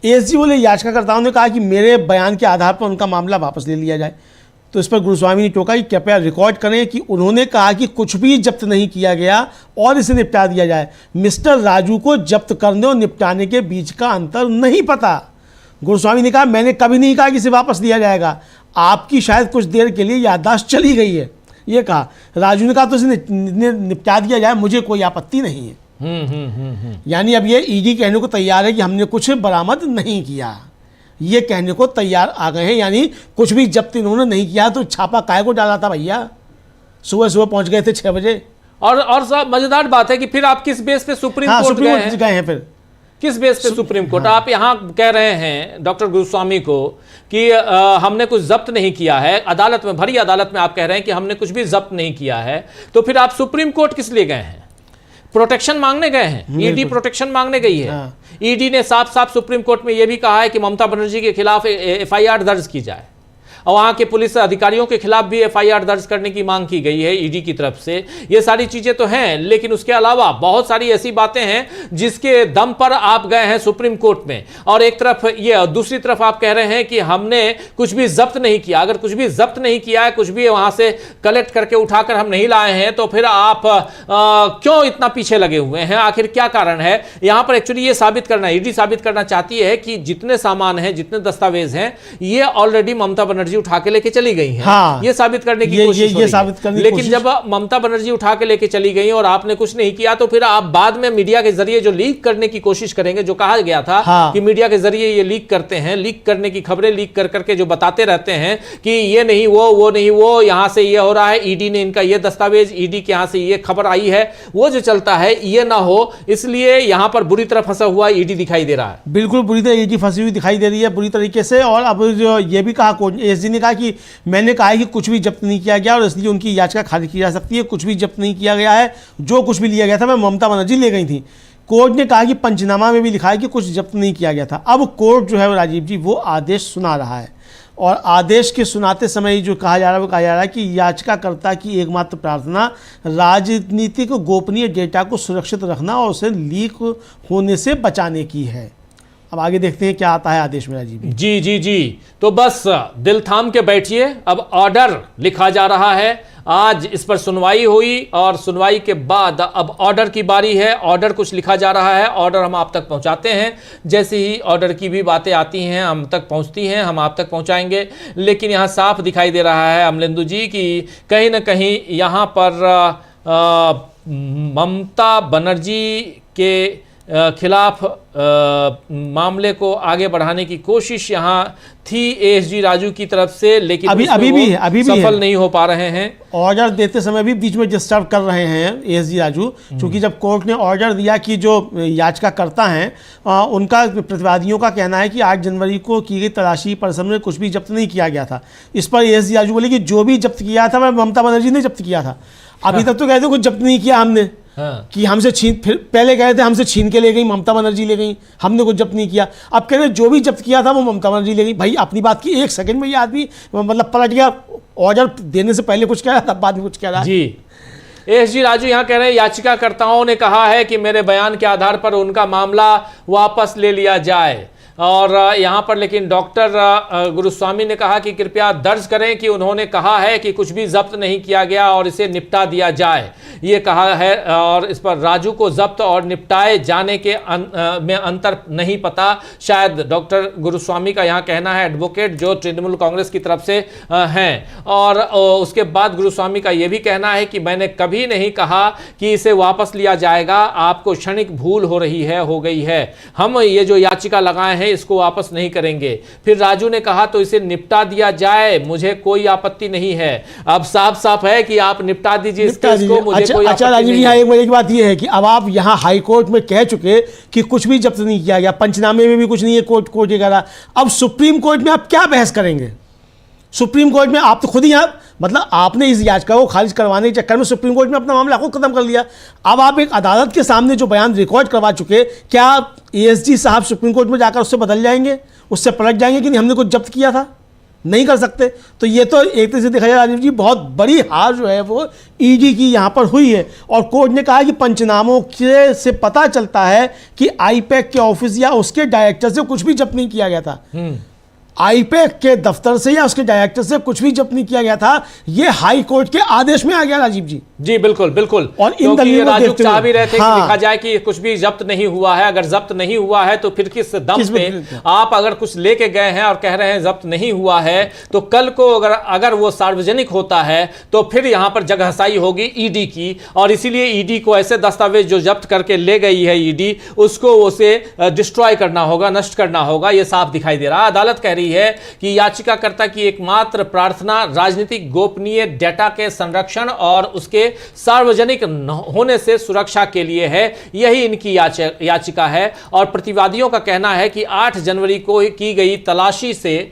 एसजी बोले याचिकाकर्ताओं ने कहा कि मेरे बयान के आधार पर उनका मामला वापस ले लिया जाए। तो इस पर गुरुस्वामी ने टोका कि कृपया रिकॉर्ड करें कि उन्होंने कहा कि कुछ भी जब्त नहीं किया गया और इसे निपटा दिया जाए। मिस्टर राजू को जब्त करने और निपटाने के बीच का अंतर नहीं पता। गुरुस्वामी ने कहा, मैंने कभी नहीं कहा कि इसे वापस लिया जाएगा, आपकी शायद कुछ देर के लिए याददाश्त चली गई है। ये कहा। राजू ने कहा तो इसे निपटा दिया जाए, मुझे कोई आपत्ति नहीं है। यानी अब ये ईडी कहने को तैयार है कि हमने कुछ बरामद नहीं किया, ये कहने को तैयार आ गए हैं। यानी कुछ भी जब्त इन्होंने नहीं किया तो छापा काहे को डाला था भैया? सुबह सुबह पहुंच गए थे 6 बजे। और सब मजेदार बात है कि फिर आप किस बेस पे सुप्रीम कोर्ट गए हैं? फिर किस बेस पे सुप्रीम कोर्ट? आप यहां कह रहे हैं डॉक्टर गुरुस्वामी को कि हमने कुछ जब्त नहीं किया है, अदालत में, भरी अदालत में आप कह रहे हैं कि हमने कुछ भी जब्त नहीं किया है, तो फिर आप सुप्रीम कोर्ट किस लिए गए हैं? प्रोटेक्शन मांगने गए हैं। ईडी प्रोटेक्शन मांगने गई है। ईडी ने साफ साफ सुप्रीम कोर्ट में यह भी कहा है कि ममता बनर्जी के खिलाफ एफआईआर दर्ज की जाए और वहां के पुलिस अधिकारियों के खिलाफ भी एफआईआर दर्ज करने की मांग की गई है ईडी की तरफ से। ये सारी चीजें तो हैं, लेकिन उसके अलावा बहुत सारी ऐसी बातें हैं जिसके दम पर आप गए हैं सुप्रीम कोर्ट में। और एक तरफ ये, दूसरी तरफ आप कह रहे हैं कि हमने कुछ भी जब्त नहीं किया। अगर कुछ भी जब्त नहीं किया है, कुछ भी वहां से कलेक्ट करके उठाकर हम नहीं लाए हैं, तो फिर आप क्यों इतना पीछे लगे हुए हैं? आखिर क्या कारण है? यहां पर एक्चुअली ये साबित करना, ईडी साबित करना चाहती है कि जितने सामान हैं, जितने दस्तावेज हैं, ये ऑलरेडी ममता बनर्जी उठा के लेके चली गई हैं। हाँ, ये साबित करने की कोशिश हो रही है। लेकिन जब ममता बनर्जी उठा के लेके चली गई और आपने कुछ नहीं किया, तो फिर आप बाद में मीडिया के जरिए जो लीक करने की कोशिश करेंगे, जो कहा गया था कि मीडिया के जरिए ये लीक करते हैं, लीक करने की खबरें लीक कर करके जो बताते रहते हैं कि ये नहीं वो नहीं वो, यहां से ये हो रहा है, ईडी ने इनका ये दस्तावेज, ईडी के यहां से ये खबर आई है, वो जो चलता है ये ना हो, इसलिए यहां पर बुरी तरह फंसा हुआ ईडी दिखाई दे रहा है। बिल्कुल बुरी तरह ईडी फंसी हुई दिखाई दे रही है, बुरी तरीके से। और अब जो ये भी कहा एएसजी ने कहा कि मैंने कहा है कि कुछ भी जब्त नहीं किया गया और इसलिए उनकी याचिका खारिज की जा सकती है, कुछ भी जब्त नहीं किया गया है, जो कुछ भी लिया गया था मैं ममता बनर्जी ले गई थी। कोर्ट ने कहा कि पंचनामा में भी लिखा है कि कुछ जब्त नहीं किया गया था। अब कोर्ट जो है राजीव जी वो आदेश सुना रहा है और आदेश के सुनाते समय जो कहा जा रहा है वो कहा जा रहा है कि याचिकाकर्ता की एकमात्र प्रार्थना राजनीतिक गोपनीय डेटा को सुरक्षित रखना और उसे लीक होने से बचाने की है। अब आगे देखते हैं क्या आता है आदेश में राजीव जी जी जी। तो बस दिल थाम के बैठिए, अब ऑर्डर लिखा जा रहा है। आज इस पर सुनवाई हुई और सुनवाई के बाद अब ऑर्डर की बारी है। ऑर्डर कुछ लिखा जा रहा है, ऑर्डर हम आप तक पहुंचाते हैं। जैसे ही ऑर्डर की भी बातें आती हैं हम तक पहुंचती हैं, हम आप तक पहुंचाएंगे। लेकिन यहाँ साफ दिखाई दे रहा है अमलेंदु जी कि कहीं ना कहीं यहाँ पर ममता बनर्जी के खिलाफ मामले को आगे बढ़ाने की कोशिश यहाँ थी एएसजी राजू की तरफ से, लेकिन अभी भी सफल नहीं हो पा रहे हैं। ऑर्डर देते समय भी बीच में डिस्टर्ब कर रहे हैं एएसजी राजू, क्योंकि जब कोर्ट ने ऑर्डर दिया कि जो याचिकाकर्ता हैं उनका प्रतिवादियों का कहना है कि 8 जनवरी को की गई तलाशी परिसर में कुछ भी जब्त नहीं किया गया था। इस पर एएसजी राजू बोले कि जो भी जब्त किया था वह ममता बनर्जी ने जब्त किया था। अभी तक तो कहते कुछ जब्त नहीं किया हमने, कि हमसे छीन, फिर पहले कह रहे थे हमसे छीन के ले गई ममता बनर्जी ले गई, हमने कुछ जब्त नहीं किया। अब कह रहे जो भी जब्त किया था वो ममता बनर्जी ले गई। भाई अपनी बात की 1 सेकंड में ये आदमी मतलब पलट गया, ऑर्डर देने से पहले कुछ कह रहा था, बाद में कुछ कह रहा है। जी एएसजी राजू यहाँ कह रहे हैं याचिकाकर्ताओं ने कहा है कि मेरे बयान के आधार पर उनका मामला वापस ले लिया जाए। और यहाँ पर लेकिन डॉक्टर गुरुस्वामी ने कहा कि कृपया दर्ज करें कि उन्होंने कहा है कि कुछ भी जब्त नहीं किया गया और इसे निपटा दिया जाए, ये कहा है। और इस पर राजू को जब्त और निपटाए जाने के में अंतर नहीं पता, शायद डॉक्टर गुरुस्वामी का यहाँ कहना है, एडवोकेट जो तृणमूल कांग्रेस की तरफ से हैं। और उसके बाद गुरुस्वामी का यह भी कहना है कि मैंने कभी नहीं कहा कि इसे वापस लिया जाएगा, आपको क्षणिक भूल हो रही है, हो गई है, हम ये जो याचिका लगाए हैं इसको वापस नहीं करेंगे। फिर राजू ने कहा तो इसे निपटा दिया जाए, मुझे कोई आपत्ति नहीं है। अब साफ साफ है कि आप निपटा दीजिए इस केस को, मुझे कोई अच्छा राजीव जी, एक बड़ी बात यह है कि अब आप यहाँ हाई कोर्ट में कह चुके कि कुछ भी जब्त नहीं किया गया, पंचनामे में भी कुछ नहीं है, कोर्ट ये कह रहा। अब सुप्रीम कोर्ट में आप क्या बहस करेंगे? सुप्रीम कोर्ट में आप तो खुद ही यहाँ मतलब आपने इस याचिका को खारिज करवाने के चक्कर में सुप्रीम कोर्ट में अपना मामला खुद खत्म कर लिया। अब आप एक अदालत के सामने जो बयान रिकॉर्ड करवा चुके, क्या एएसजी साहब सुप्रीम कोर्ट में जाकर उससे बदल जाएंगे, उससे पलट जाएंगे कि नहीं हमने कुछ जब्त किया था? नहीं कर सकते। तो ये तो एक तरह से देखा जाए राजीव जी बहुत बड़ी हार जो है वो ईडी की यहाँ पर हुई है। और कोर्ट ने कहा कि पंचनामों से पता चलता है कि आईपैक के ऑफिस या उसके डायरेक्टर से कुछ भी जब्त नहीं किया गया था। आईपैक के दफ्तर से या उसके डायरेक्टर से कुछ भी जब्त नहीं किया गया था, ये हाई कोर्ट के आदेश में आ गया राजीव जी। जी बिल्कुल बिल्कुल। और इन दलीलों राजू चाह भी रहे थे हाँ, कि लिखा जाए कि कुछ भी जब्त नहीं हुआ है। अगर जब्त नहीं हुआ है तो फिर किस दम पे आप अगर कुछ लेके गए हैं और कह रहे हैं जब्त नहीं हुआ है, तो कल को अगर वो सार्वजनिक होता है तो फिर यहां पर जगहसाई होगी ईडी की। और इसीलिए ईडी को ऐसे दस्तावेज जो जब्त करके ले गई है ईडी, उसको उसे डिस्ट्रॉय करना होगा, नष्ट करना होगा। यह साफ दिखाई दे रहा है। अदालत कह रही है कि याचिकाकर्ता की एकमात्र प्रार्थना राजनीतिक गोपनीय डेटा के संरक्षण और उसके सार्वजनिक होने से सुरक्षा के लिए है, यही इनकी याचिका है। और प्रतिवादियों का कहना है कि 8 जनवरी को की गई तलाशी से